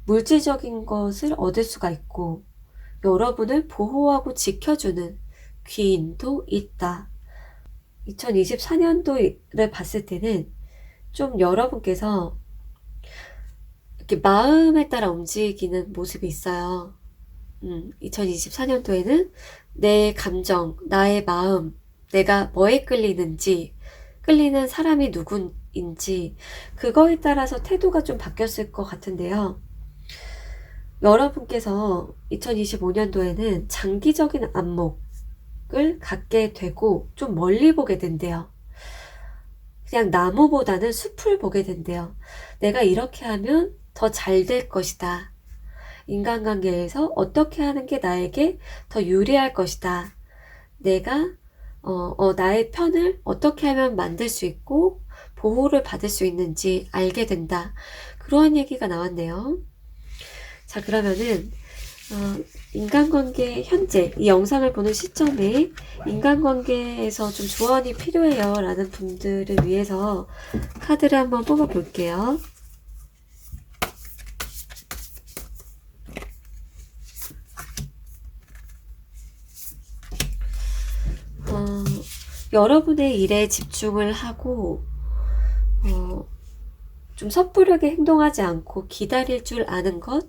물질적인 것을 얻을 수가 있고 여러분을 보호하고 지켜주는 귀인도 있다. 2024년도를 봤을 때는 좀 여러분께서 이렇게 마음에 따라 움직이는 모습이 있어요. 2024년도에는 내 감정, 나의 마음, 내가 뭐에 끌리는지, 끌리는 사람이 누구인지 그거에 따라서 태도가 좀 바뀌었을 것 같은데요. 여러분께서 2025년도에는 장기적인 안목을 갖게 되고 좀 멀리 보게 된대요. 그냥 나무보다는 숲을 보게 된대요. 내가 이렇게 하면 더 잘 될 것이다. 인간관계에서 어떻게 하는 게 나에게 더 유리할 것이다. 내가 나의 편을 어떻게 하면 만들 수 있고 보호를 받을 수 있는지 알게 된다. 그러한 얘기가 나왔네요. 자, 그러면은 인간관계 현재 이 영상을 보는 시점에 인간관계에서 좀 조언이 필요해요 라는 분들을 위해서 카드를 한번 뽑아 볼게요. 여러분의 일에 집중을 하고 좀 섣부르게 행동하지 않고 기다릴 줄 아는 것,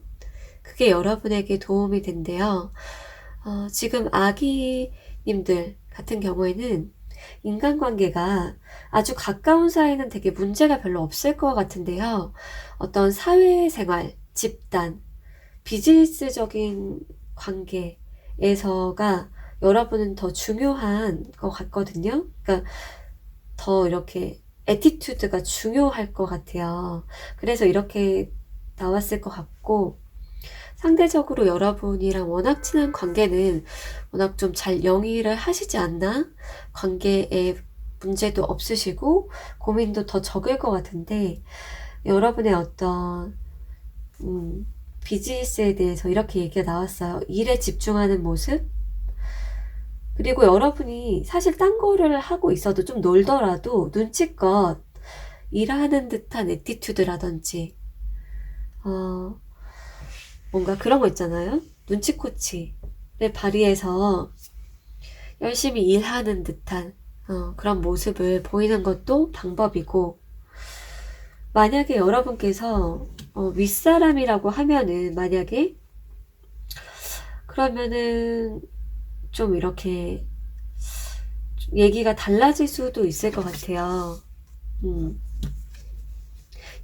그게 여러분에게 도움이 된대요. 지금 아기님들 같은 경우에는 인간관계가 아주 가까운 사이는 되게 문제가 별로 없을 것 같은데요. 어떤 사회생활, 집단, 비즈니스적인 관계에서가 여러분은 더 중요한 것 같거든요. 그러니까 더 이렇게 애티튜드가 중요할 것 같아요. 그래서 이렇게 나왔을 것 같고, 상대적으로 여러분이랑 워낙 친한 관계는 워낙 좀 잘 영위를 하시지 않나? 관계에 문제도 없으시고 고민도 더 적을 것 같은데, 여러분의 어떤 비즈니스에 대해서 이렇게 얘기가 나왔어요. 일에 집중하는 모습? 그리고 여러분이 사실 딴 거를 하고 있어도 좀 놀더라도 눈치껏 일하는 듯한 애티튜드라든지 뭔가 그런 거 있잖아요. 눈치코치를 발휘해서 열심히 일하는 듯한 그런 모습을 보이는 것도 방법이고, 만약에 여러분께서 윗사람이라고 하면은 만약에 그러면은 좀 이렇게 좀 얘기가 달라질 수도 있을 것 같아요.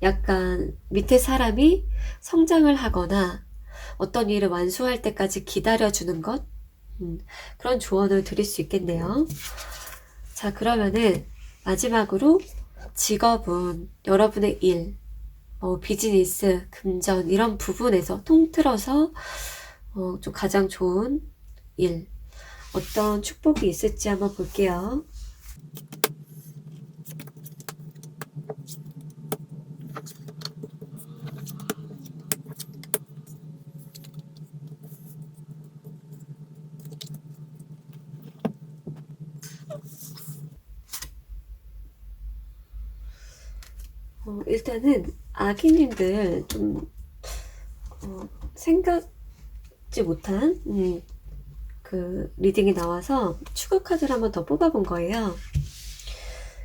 약간 밑에 사람이 성장을 하거나 어떤 일을 완수할 때까지 기다려주는 것, 그런 조언을 드릴 수 있겠네요. 자, 그러면은 마지막으로 직업은 여러분의 일, 비즈니스, 금전 이런 부분에서 통틀어서 좀 가장 좋은 일, 어떤 축복이 있을지 한번 볼게요. 일단은 아기님들 좀 생각지 못한 그 리딩이 나와서 추가 카드를 한번 더 뽑아본 거예요.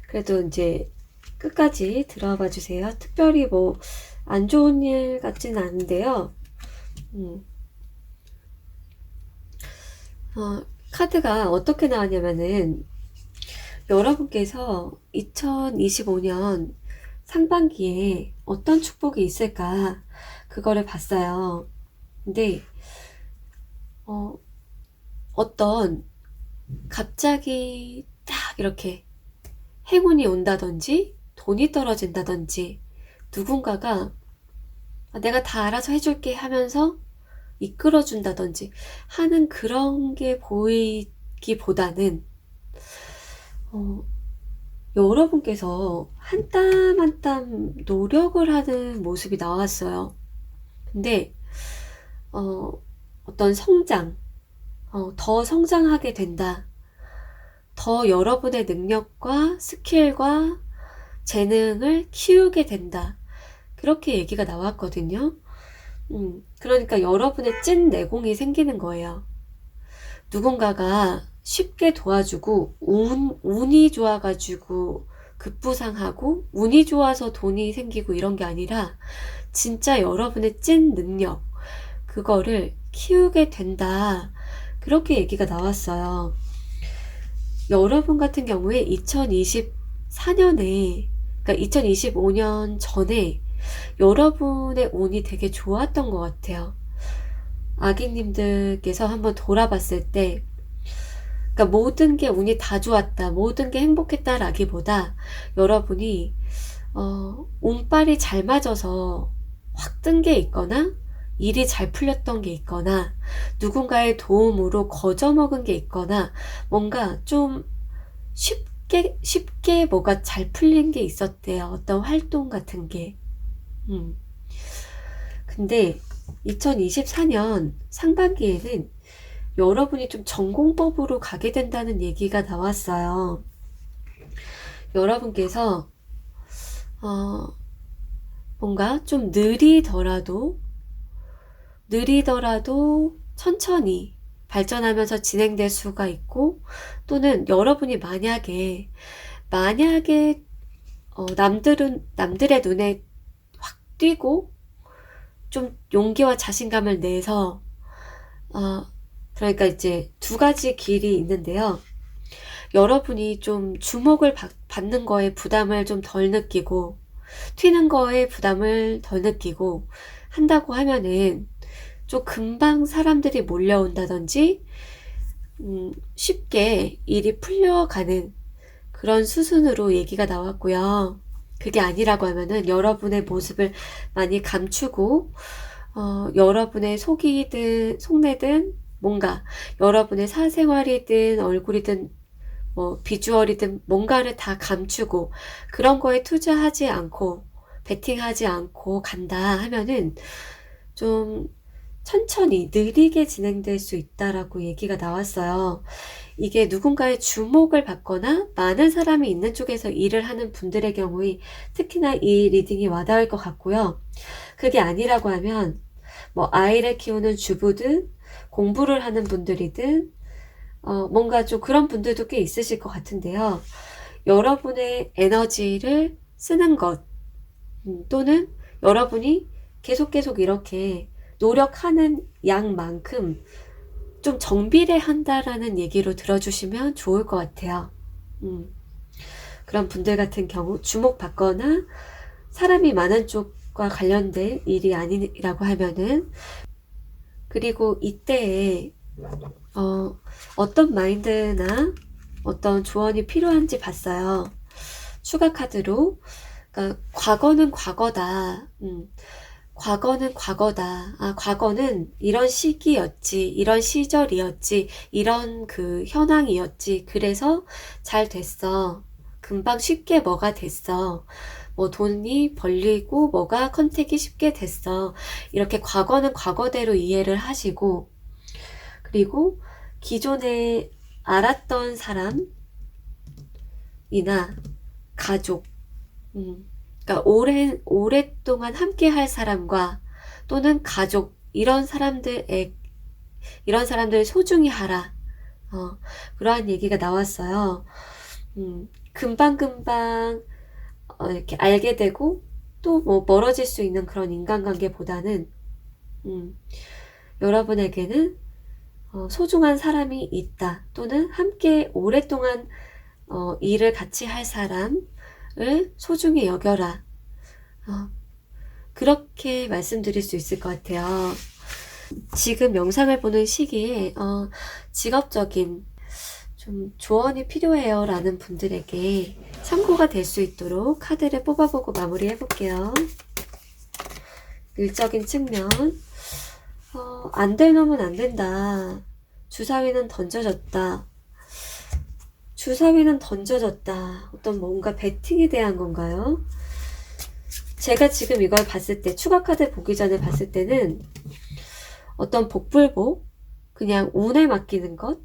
그래도 이제 끝까지 들어봐 주세요. 특별히 뭐 안 좋은 일 같지는 않은데요. 카드가 어떻게 나왔냐면은 여러분께서 2025년 상반기에 어떤 축복이 있을까 그거를 봤어요. 근데 어떤 갑자기 딱 이렇게 행운이 온다든지 돈이 떨어진다든지 누군가가 내가 다 알아서 해줄게 하면서 이끌어준다든지 하는 그런 게 보이기보다는 여러분께서 한 땀 한 땀 노력을 하는 모습이 나왔어요. 근데 어떤 성장, 더 성장하게 된다. 더 여러분의 능력과 스킬과 재능을 키우게 된다. 그렇게 얘기가 나왔거든요. 그러니까 여러분의 찐 내공이 생기는 거예요. 누군가가 쉽게 도와주고 운이 좋아가지고 급부상하고 운이 좋아서 돈이 생기고 이런 게 아니라 진짜 여러분의 찐 능력, 그거를 키우게 된다. 그렇게 얘기가 나왔어요. 여러분 같은 경우에 2024년에, 그러니까 2025년 전에 여러분의 운이 되게 좋았던 것 같아요. 아기님들께서 한번 돌아봤을 때, 그러니까 모든 게 운이 다 좋았다, 모든 게 행복했다라기보다 여러분이 운빨이 잘 맞아서 확 뜬 게 있거나 일이 잘 풀렸던 게 있거나 누군가의 도움으로 거저먹은 게 있거나 뭔가 좀 쉽게 뭐가 잘 풀린 게 있었대요. 어떤 활동 같은 게. 근데 2024년 상반기에는 여러분이 좀 전공법으로 가게 된다는 얘기가 나왔어요. 여러분께서 뭔가 좀 느리더라도 천천히 발전하면서 진행될 수가 있고, 또는 여러분이 만약에 남들의 눈에 확 띄고 좀 용기와 자신감을 내서 그러니까 이제 두 가지 길이 있는데요. 여러분이 좀 주목을 받는 거에 부담을 좀 덜 느끼고 튀는 거에 부담을 덜 느끼고 한다고 하면은 좀 금방 사람들이 몰려온다든지 쉽게 일이 풀려가는 그런 수순으로 얘기가 나왔고요. 그게 아니라고 하면은 여러분의 모습을 많이 감추고 여러분의 속내든 뭔가 여러분의 사생활이든 얼굴이든 뭐 비주얼이든 뭔가를 다 감추고 그런 거에 투자하지 않고 베팅하지 않고 간다 하면은 좀 천천히 느리게 진행될 수 있다라고 얘기가 나왔어요. 이게 누군가의 주목을 받거나 많은 사람이 있는 쪽에서 일을 하는 분들의 경우에 특히나 이 리딩이 와닿을 것 같고요. 그게 아니라고 하면 뭐 아이를 키우는 주부든 공부를 하는 분들이든 뭔가 좀 그런 분들도 꽤 있으실 것 같은데요. 여러분의 에너지를 쓰는 것 또는 여러분이 계속 이렇게 노력하는 양만큼 좀 정비례한다라는 얘기로 들어주시면 좋을 것 같아요. 그런 분들 같은 경우 주목받거나 사람이 많은 쪽과 관련된 일이 아니라고 하면은, 그리고 이때에 어떤 마인드나 어떤 조언이 필요한지 봤어요. 추가 카드로. 그러니까 과거는 과거다. 과거는 과거다. 과거는 이런 시기였지, 이런 시절이었지, 이런 그 현황이었지. 그래서 잘 됐어. 금방 쉽게 뭐가 됐어. 뭐 돈이 벌리고 뭐가 컨택이 쉽게 됐어. 이렇게 과거는 과거대로 이해를 하시고, 그리고 기존에 알았던 사람이나 가족, 그러니까 오랫동안 함께 할 사람과 또는 가족, 이런 사람들 소중히 하라. 그러한 얘기가 나왔어요. 금방금방 이렇게 알게 되고 또 뭐 멀어질 수 있는 그런 인간관계보다는 여러분에게는 소중한 사람이 있다. 또는 함께 오랫동안 일을 같이 할 사람을 소중히 여겨라. 그렇게 말씀드릴 수 있을 것 같아요. 지금 영상을 보는 시기에 직업적인 좀 조언이 필요해요 라는 분들에게 참고가 될 수 있도록 카드를 뽑아보고 마무리해 볼게요. 일적인 측면, 안 될 놈은 안 된다. 주사위는 던져졌다. 어떤 뭔가 배팅에 대한 건가요? 제가 지금 이걸 봤을 때, 추가 카드 보기 전에 봤을 때는 어떤 복불복, 그냥 운에 맡기는 것,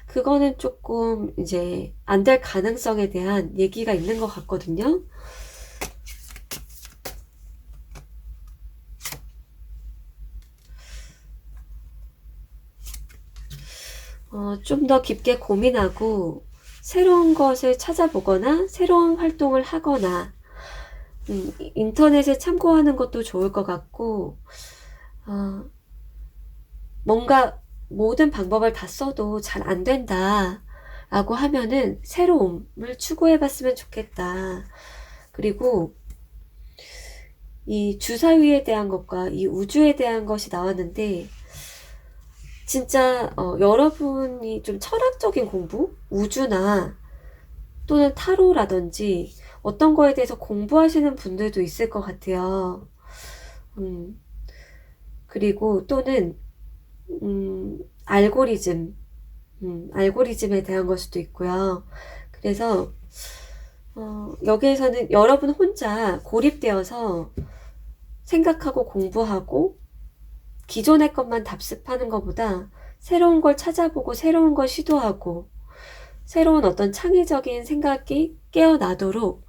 그거는 조금 이제 안 될 가능성에 대한 얘기가 있는 것 같거든요. 좀 더 깊게 고민하고 새로운 것을 찾아보거나 새로운 활동을 하거나 인터넷을 참고하는 것도 좋을 것 같고, 뭔가 모든 방법을 다 써도 잘 안 된다 라고 하면은 새로움을 추구해 봤으면 좋겠다. 그리고 이 주사위에 대한 것과 이 우주에 대한 것이 나왔는데, 진짜 여러분이 좀 철학적인 공부, 우주나 또는 타로라든지 어떤 거에 대해서 공부하시는 분들도 있을 것 같아요. 음, 그리고 또는, 알고리즘, 알고리즘에 대한 걸 수도 있고요. 그래서, 여기에서는 여러분 혼자 고립되어서 생각하고 공부하고 기존의 것만 답습하는 것보다 새로운 걸 찾아보고 새로운 걸 시도하고 새로운 어떤 창의적인 생각이 깨어나도록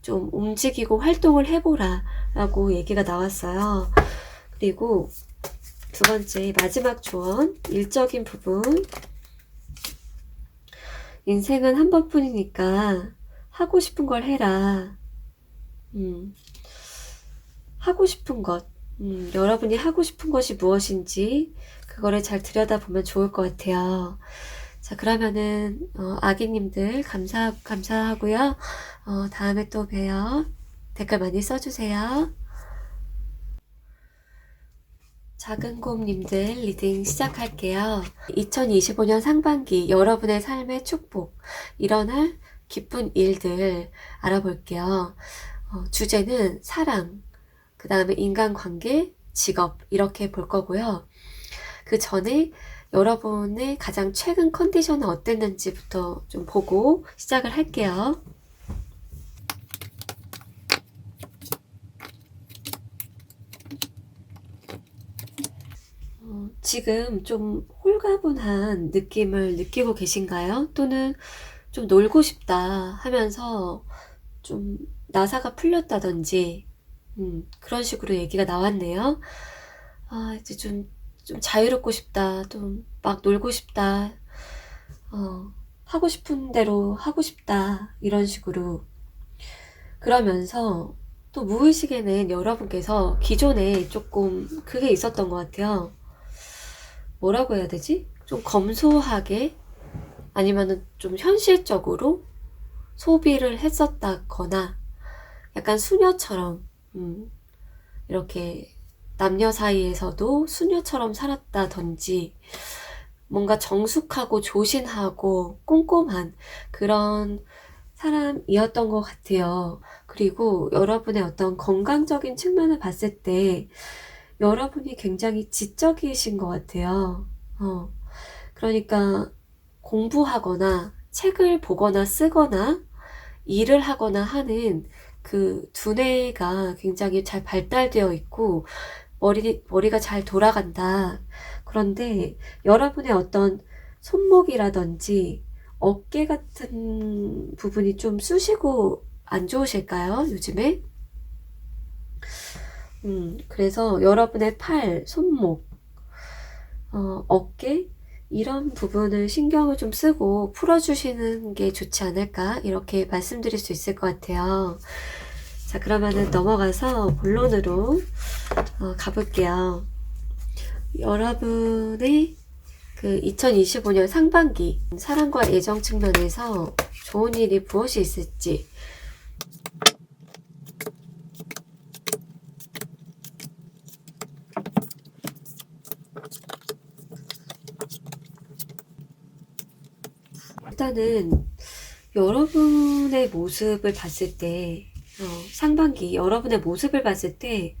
좀 움직이고 활동을 해보라 라고 얘기가 나왔어요. 그리고 두 번째 마지막 조언, 일적인 부분. 인생은 한 번뿐이니까 하고 싶은 걸 해라. 하고 싶은 것, 여러분이 하고 싶은 것이 무엇인지 그거를 잘 들여다보면 좋을 것 같아요. 자, 그러면은 아기님들 감사하고요. 다음에 또 봬요. 댓글 많이 써주세요. 작은 곰님들 리딩 시작할게요. 2025년 상반기 여러분의 삶의 축복, 일어날 기쁜 일들 알아볼게요. 주제는 사랑, 그 다음에 인간관계, 직업 이렇게 볼 거고요. 그 전에 여러분의 가장 최근 컨디션은 어땠는지부터 좀 보고 시작을 할게요. 지금 좀 홀가분한 느낌을 느끼고 계신가요? 또는 좀 놀고 싶다 하면서 좀 나사가 풀렸다든지 그런 식으로 얘기가 나왔네요. 이제 좀 자유롭고 싶다, 좀 막 놀고 싶다, 하고 싶은 대로 하고 싶다, 이런 식으로. 그러면서 또 무의식에는 여러분께서 기존에 조금 그게 있었던 것 같아요. 뭐라고 해야 되지? 좀 검소하게 아니면은 좀 현실적으로 소비를 했었다거나 약간 수녀처럼 이렇게 남녀 사이에서도 수녀처럼 살았다든지 뭔가 정숙하고 조신하고 꼼꼼한 그런 사람이었던 것 같아요. 그리고 여러분의 어떤 건강적인 측면을 봤을 때 여러분이 굉장히 지적이신 것 같아요. 그러니까 공부하거나 책을 보거나 쓰거나 일을 하거나 하는 그 두뇌가 굉장히 잘 발달되어 있고 머리가 잘 돌아간다. 그런데 여러분의 어떤 손목이라든지 어깨 같은 부분이 좀 쑤시고 안 좋으실까요? 요즘에? 그래서 여러분의 팔, 손목, 어깨 이런 부분을 신경을 좀 쓰고 풀어주시는 게 좋지 않을까 이렇게 말씀드릴 수 있을 것 같아요. 자, 그러면은 넘어가서 본론으로 가볼게요. 여러분의 그 2025년 상반기 사랑과 애정 측면에서 좋은 일이 무엇이 있을지 일단은 여러분의 모습을 봤을 때 상반기 여러분의 모습을 봤을 때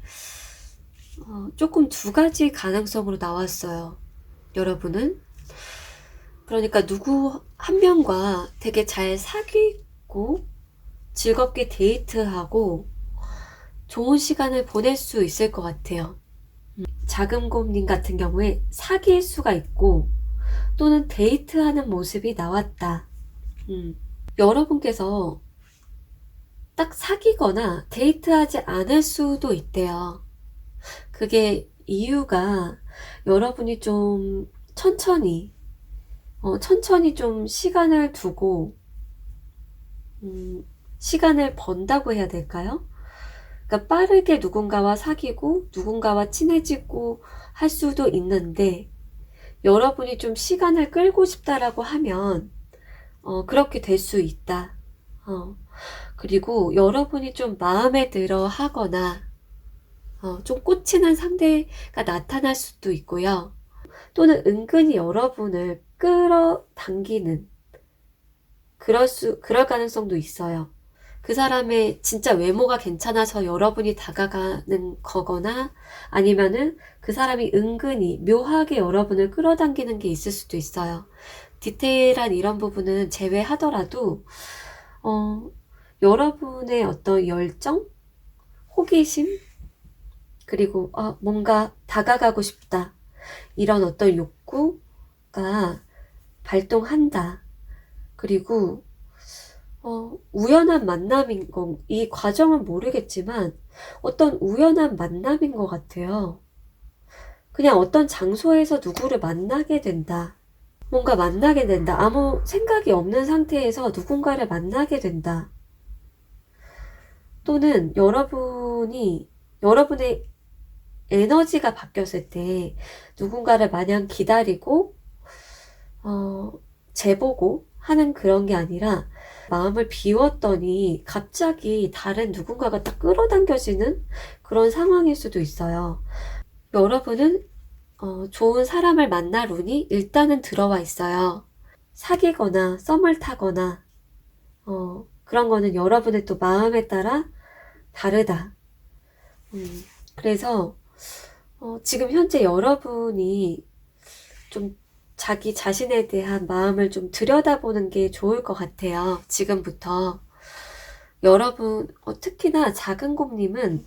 조금 두 가지 가능성으로 나왔어요. 여러분은 그러니까 누구 한 명과 되게 잘 사귀고 즐겁게 데이트하고 좋은 시간을 보낼 수 있을 것 같아요. 자금곰님 같은 경우에 사귈 수가 있고 또는 데이트하는 모습이 나왔다. 여러분께서 딱 사귀거나 데이트하지 않을 수도 있대요. 그게 이유가 여러분이 좀 천천히 좀 시간을 두고 시간을 번다고 해야 될까요? 그러니까 빠르게 누군가와 사귀고 누군가와 친해지고 할 수도 있는데 여러분이 좀 시간을 끌고 싶다라고 하면 그렇게 될 수 있다. 그리고 여러분이 좀 마음에 들어 하거나 좀 꽂히는 상대가 나타날 수도 있고요. 또는 은근히 여러분을 끌어당기는 그럴 가능성도 있어요. 그 사람의 진짜 외모가 괜찮아서 여러분이 다가가는 거거나 아니면은 그 사람이 은근히 묘하게 여러분을 끌어당기는 게 있을 수도 있어요. 디테일한 이런 부분은 제외하더라도 여러분의 어떤 열정, 호기심, 그리고 뭔가 다가가고 싶다. 이런 어떤 욕구가 발동한다. 그리고 우연한 만남인 이 과정은 모르겠지만 어떤 우연한 만남인 것 같아요. 그냥 어떤 장소에서 누구를 만나게 된다. 뭔가 만나게 된다. 아무 생각이 없는 상태에서 누군가를 만나게 된다. 또는 여러분의 에너지가 바뀌었을 때 누군가를 마냥 기다리고 재보고 하는 그런 게 아니라 마음을 비웠더니 갑자기 다른 누군가가 딱 끌어당겨지는 그런 상황일 수도 있어요. 여러분은 좋은 사람을 만날 운이 일단은 들어와 있어요. 사귀거나 썸을 타거나 그런 거는 여러분의 또 마음에 따라 다르다. 그래서 지금 현재 여러분이 좀 자기 자신에 대한 마음을 좀 들여다보는 게 좋을 것 같아요. 지금부터. 여러분, 특히나 작은 곰님은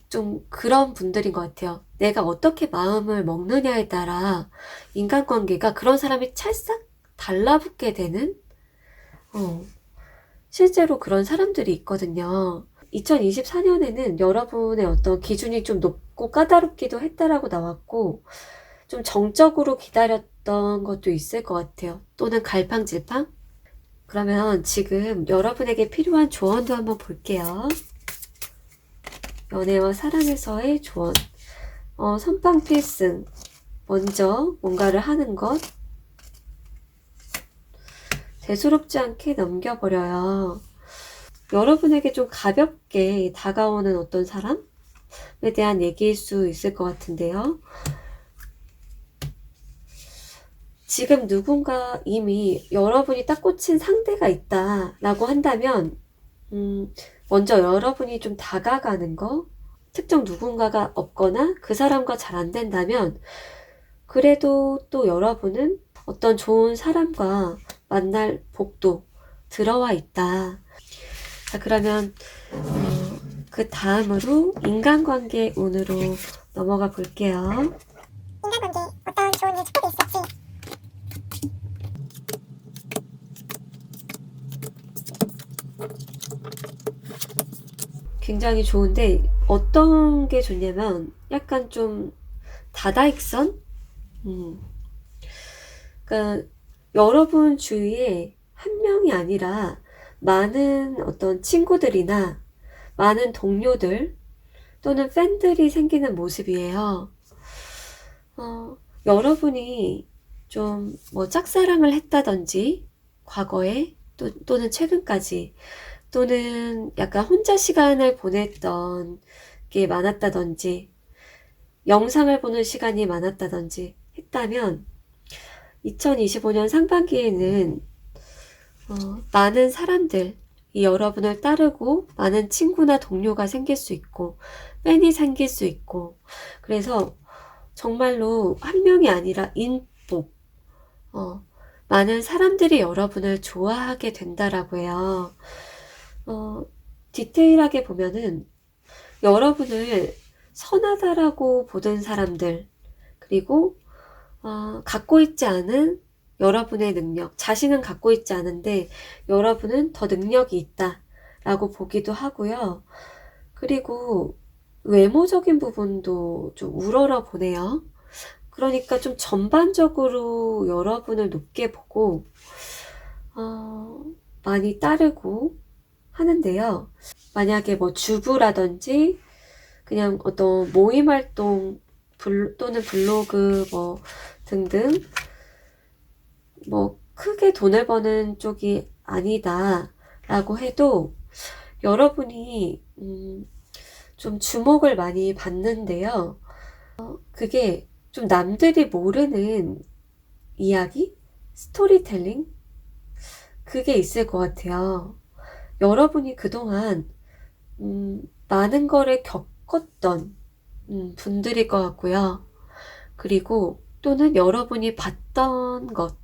좀 그런 분들인 것 같아요. 내가 어떻게 마음을 먹느냐에 따라 인간관계가 그런 사람이 찰싹 달라붙게 되는 실제로 그런 사람들이 있거든요. 2024년에는 여러분의 어떤 기준이 좀 높고 까다롭기도 했다라고 나왔고 좀 정적으로 기다렸던 것도 있을 것 같아요. 또는 갈팡질팡? 그러면 지금 여러분에게 필요한 조언도 한번 볼게요. 연애와 사랑에서의 조언. 선빵 필승. 먼저 뭔가를 하는 것. 대수롭지 않게 넘겨버려요. 여러분에게 좀 가볍게 다가오는 어떤 사람에 대한 얘기일 수 있을 것 같은데요. 지금 누군가 이미 여러분이 딱 꽂힌 상대가 있다라고 한다면 먼저 여러분이 좀 다가가는 거, 특정 누군가가 없거나 그 사람과 잘 안 된다면 그래도 또 여러분은 어떤 좋은 사람과 만날 복도 들어와 있다. 자, 그러면 그 다음으로 인간관계 운으로 넘어가 볼게요. 인간관계 어떤 좋은 일 축복이 있을지. 굉장히 좋은데 어떤 게 좋냐면 약간 좀 다다익선? 그러니까 여러분 주위에 한 명이 아니라 많은 어떤 친구들이나 많은 동료들 또는 팬들이 생기는 모습이에요. 여러분이 좀 뭐 짝사랑을 했다든지 과거에 또는 최근까지 또는 약간 혼자 시간을 보냈던 게 많았다든지 영상을 보는 시간이 많았다든지 했다면 2025년 상반기에는 많은 사람들이 여러분을 따르고 많은 친구나 동료가 생길 수 있고 팬이 생길 수 있고 그래서 정말로 한 명이 아니라 인복 많은 사람들이 여러분을 좋아하게 된다라고 해요. 디테일하게 보면은 여러분을 선하다라고 보던 사람들 그리고 갖고 있지 않은 여러분의 능력, 자신은 갖고 있지 않은데 여러분은 더 능력이 있다 라고 보기도 하고요. 그리고 외모적인 부분도 좀 우러러 보네요. 그러니까 좀 전반적으로 여러분을 높게 보고 많이 따르고 하는데요. 만약에 뭐 주부라든지 그냥 어떤 모임 활동 또는 블로그 뭐 등등 뭐 크게 돈을 버는 쪽이 아니다 라고 해도 여러분이 좀 주목을 많이 받는데요. 그게 좀 남들이 모르는 이야기? 스토리텔링? 그게 있을 것 같아요. 여러분이 그동안 많은 거를 겪었던 분들일 것 같고요. 그리고 또는 여러분이 봤던 것,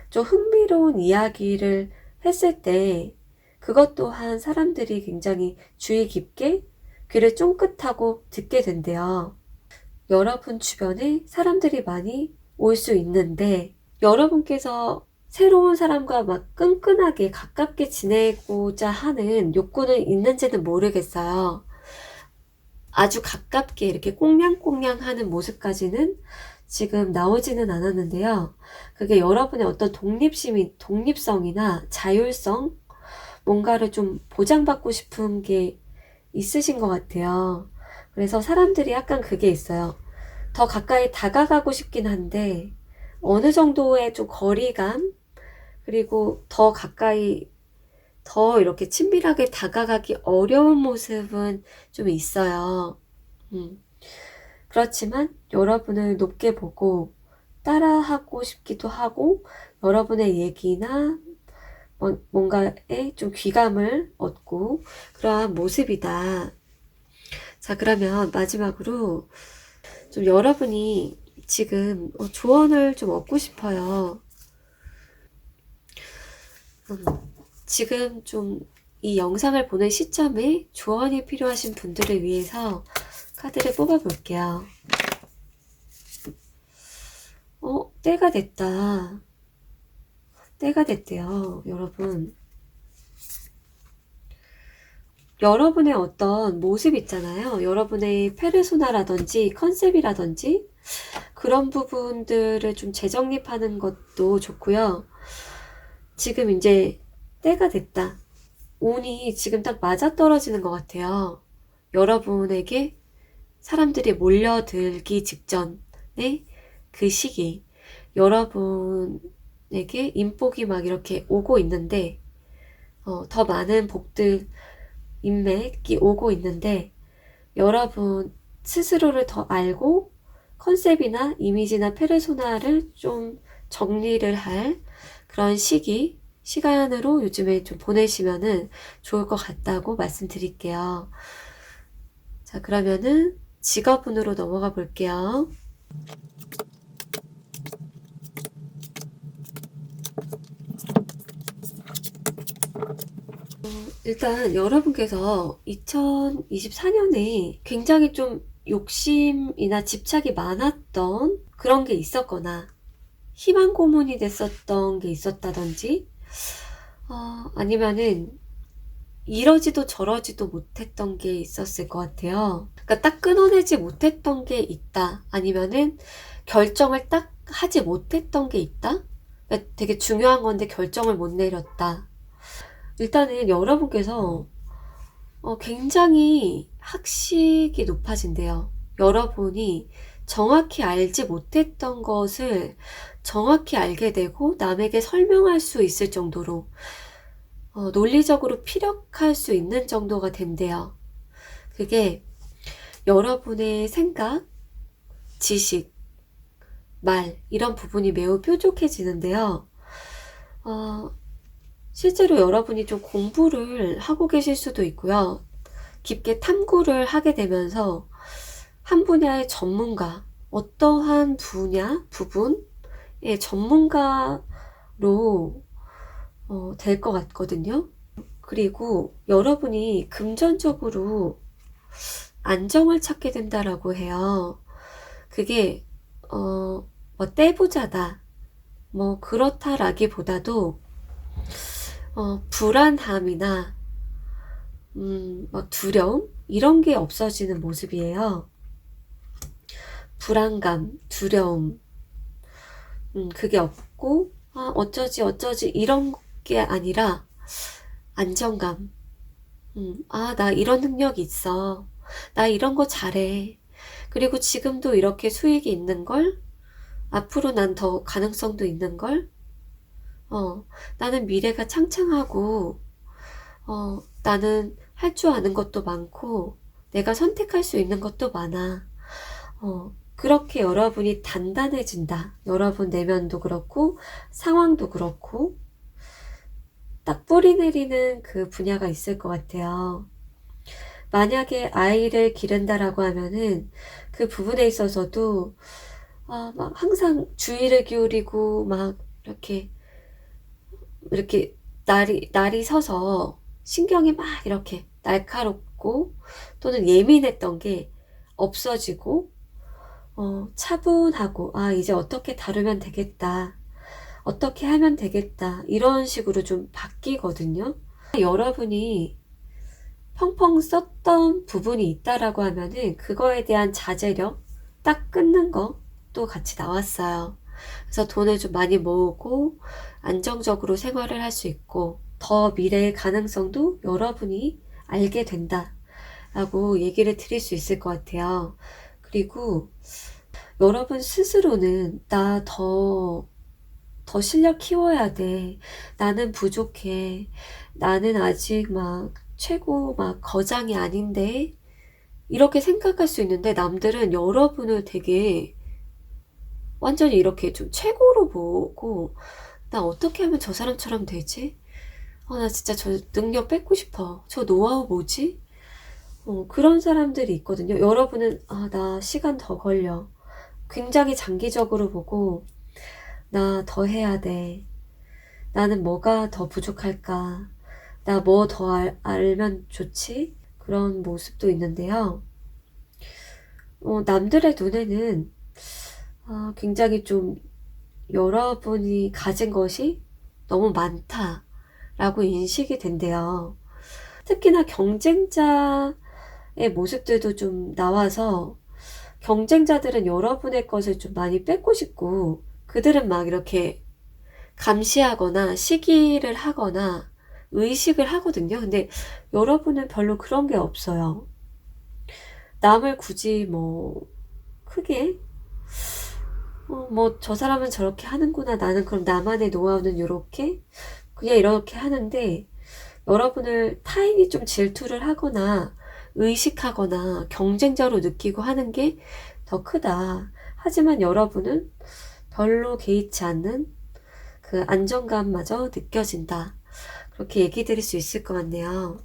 좀 흥미로운 이야기를 했을 때 그것 또한 사람들이 굉장히 주의 깊게 귀를 쫑긋하고 듣게 된대요. 여러분 주변에 사람들이 많이 올 수 있는데 여러분께서 새로운 사람과 막 끈끈하게 가깝게 지내고자 하는 욕구는 있는지는 모르겠어요. 아주 가깝게 이렇게 꽁냥꽁냥 하는 모습까지는 지금 나오지는 않았는데요. 그게 여러분의 어떤 독립성이나 자율성, 뭔가를 좀 보장받고 싶은 게 있으신 것 같아요. 그래서 사람들이 약간 그게 있어요. 더 가까이 다가가고 싶긴 한데, 어느 정도의 좀 거리감, 그리고 더 가까이, 더 이렇게 친밀하게 다가가기 어려운 모습은 좀 있어요. 그렇지만 여러분을 높게 보고 따라하고 싶기도 하고, 여러분의 얘기나 뭔가에 좀 귀감을 얻고 그러한 모습이다. 자, 그러면 마지막으로 좀 여러분이 지금 조언을 좀 얻고 싶어요. 지금 좀 이 영상을 보는 시점에 조언이 필요하신 분들을 위해서 카드를 뽑아 볼게요. 때가 됐다. 때가 됐대요, 여러분. 여러분의 어떤 모습 있잖아요. 여러분의 페르소나라든지 컨셉이라든지 그런 부분들을 좀 재정립하는 것도 좋고요. 지금 이제 때가 됐다. 운이 지금 딱 맞아떨어지는 것 같아요. 여러분에게 사람들이 몰려들기 직전에 그 시기, 여러분에게 인복이 막 이렇게 오고 있는데, 더 많은 복들, 인맥이 오고 있는데, 여러분 스스로를 더 알고 컨셉이나 이미지나 페르소나를 좀 정리를 할 그런 시간으로 요즘에 좀 보내시면은 좋을 것 같다고 말씀드릴게요. 자, 그러면은 직업운으로 넘어가 볼게요. 일단 여러분께서 2024년에 굉장히 좀 욕심이나 집착이 많았던 그런 게 있었거나 희망 고문이 됐었던 게 있었다든지 아니면은 이러지도 저러지도 못했던 게 있었을 것 같아요. 그러니까 딱 끊어내지 못했던 게 있다. 아니면은 결정을 딱 하지 못했던 게 있다. 그러니까 되게 중요한 건데 결정을 못 내렸다. 일단은 여러분께서 굉장히 학식이 높아진대요. 여러분이 정확히 알지 못했던 것을 정확히 알게 되고 남에게 설명할 수 있을 정도로 논리적으로 피력할 수 있는 정도가 된대요. 그게 여러분의 생각, 지식, 말 이런 부분이 매우 뾰족해지는데요. 실제로 여러분이 좀 공부를 하고 계실 수도 있고요. 깊게 탐구를 하게 되면서 한 분야의 전문가, 어떠한 분야, 부분의 전문가로 될 것 같거든요. 그리고 여러분이 금전적으로 안정을 찾게 된다라고 해요. 그게 뭐 떼부자다, 뭐 그렇다라기보다도 불안함이나 막 두려움 이런 게 없어지는 모습이에요. 불안감, 두려움, 그게 없고 어쩌지 이런 게 아니라 안정감. 나 이런 능력이 있어. 나 이런 거 잘해. 그리고 지금도 이렇게 수익이 있는 걸, 앞으로 난 더 가능성도 있는 걸, 나는 미래가 창창하고, 나는 할 줄 아는 것도 많고, 내가 선택할 수 있는 것도 많아. 그렇게 여러분이 단단해진다. 여러분 내면도 그렇고, 상황도 그렇고, 딱 뿌리 내리는 그 분야가 있을 것 같아요. 만약에 아이를 기른다라고 하면은 그 부분에 있어서도 막 항상 주의를 기울이고 막 이렇게 날이 서서 신경이 막 이렇게 날카롭고 또는 예민했던 게 없어지고 차분하고 이제 어떻게 다루면 되겠다. 어떻게 하면 되겠다. 이런 식으로 좀 바뀌거든요. 여러분이 펑펑 썼던 부분이 있다라고 하면은 그거에 대한 자제력 딱 끊는 거 또 같이 나왔어요. 그래서 돈을 좀 많이 모으고 안정적으로 생활을 할 수 있고 더 미래의 가능성도 여러분이 알게 된다 라고 얘기를 드릴 수 있을 것 같아요. 그리고 여러분 스스로는 나 더 실력 키워야 돼. 나는 부족해. 나는 아직 막 최고 막 거장이 아닌데. 이렇게 생각할 수 있는데 남들은 여러분을 되게 완전히 이렇게 좀 최고로 보고 나 어떻게 하면 저 사람처럼 되지? 나 진짜 저 능력 뺏고 싶어. 저 노하우 뭐지? 그런 사람들이 있거든요. 여러분은 나 시간 더 걸려. 굉장히 장기적으로 보고 나 더 해야 돼. 나는 뭐가 더 부족할까? 나 뭐 더 알면 좋지? 그런 모습도 있는데요. 남들의 눈에는 굉장히 좀 여러분이 가진 것이 너무 많다라고 인식이 된대요. 특히나 경쟁자의 모습들도 좀 나와서 경쟁자들은 여러분의 것을 좀 많이 뺏고 싶고 그들은 막 이렇게 감시하거나 시기를 하거나 의식을 하거든요. 근데 여러분은 별로 그런 게 없어요. 남을 굳이 뭐 크게 뭐 저 사람은 저렇게 하는구나. 나는 그럼 나만의 노하우는 요렇게 그냥 이렇게 하는데 여러분을 타인이 좀 질투를 하거나 의식하거나 경쟁자로 느끼고 하는 게 더 크다. 하지만 여러분은 별로 개의치 않는 그 안정감마저 느껴진다. 그렇게 얘기 드릴 수 있을 것 같네요.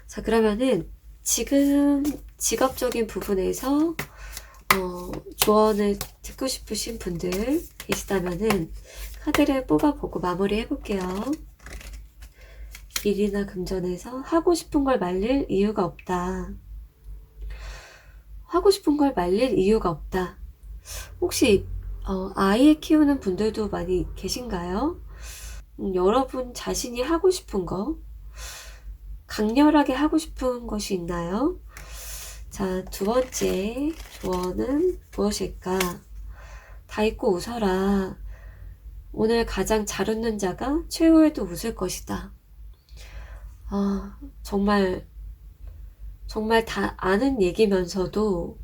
자, 그러면은 지금 직업적인 부분에서 조언을 듣고 싶으신 분들 계시다면은 카드를 뽑아보고 마무리 해볼게요. 일이나 금전에서 하고 싶은 걸 말릴 이유가 없다. 하고 싶은 걸 말릴 이유가 없다. 혹시 아이 키우는 분들도 많이 계신가요? 여러분 자신이 하고 싶은 거, 강렬하게 하고 싶은 것이 있나요? 자, 두 번째 조언은 무엇일까? 다 잊고 웃어라. 오늘 가장 잘 웃는 자가 최후에도 웃을 것이다. 정말 다 아는 얘기면서도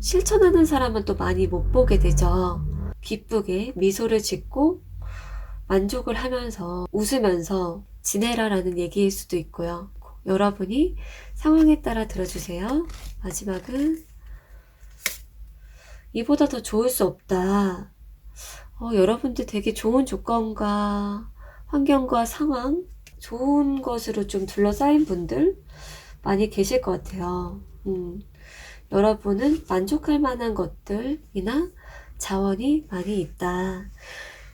실천하는 사람은 또 많이 못 보게 되죠. 기쁘게 미소를 짓고 만족을 하면서 웃으면서 지내라라는 얘기일 수도 있고요. 여러분이 상황에 따라 들어주세요. 마지막은 이보다 더 좋을 수 없다. 여러분들 되게 좋은 조건과 환경과 상황, 좋은 것으로 좀 둘러싸인 분들 많이 계실 것 같아요. 여러분은 만족할 만한 것들이나 자원이 많이 있다.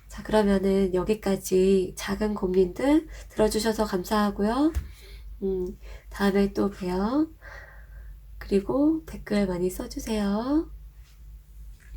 자, 그러면은 여기까지 작은 고민들 들어주셔서 감사하고요. 다음에 또 봬요. 그리고 댓글 많이 써주세요.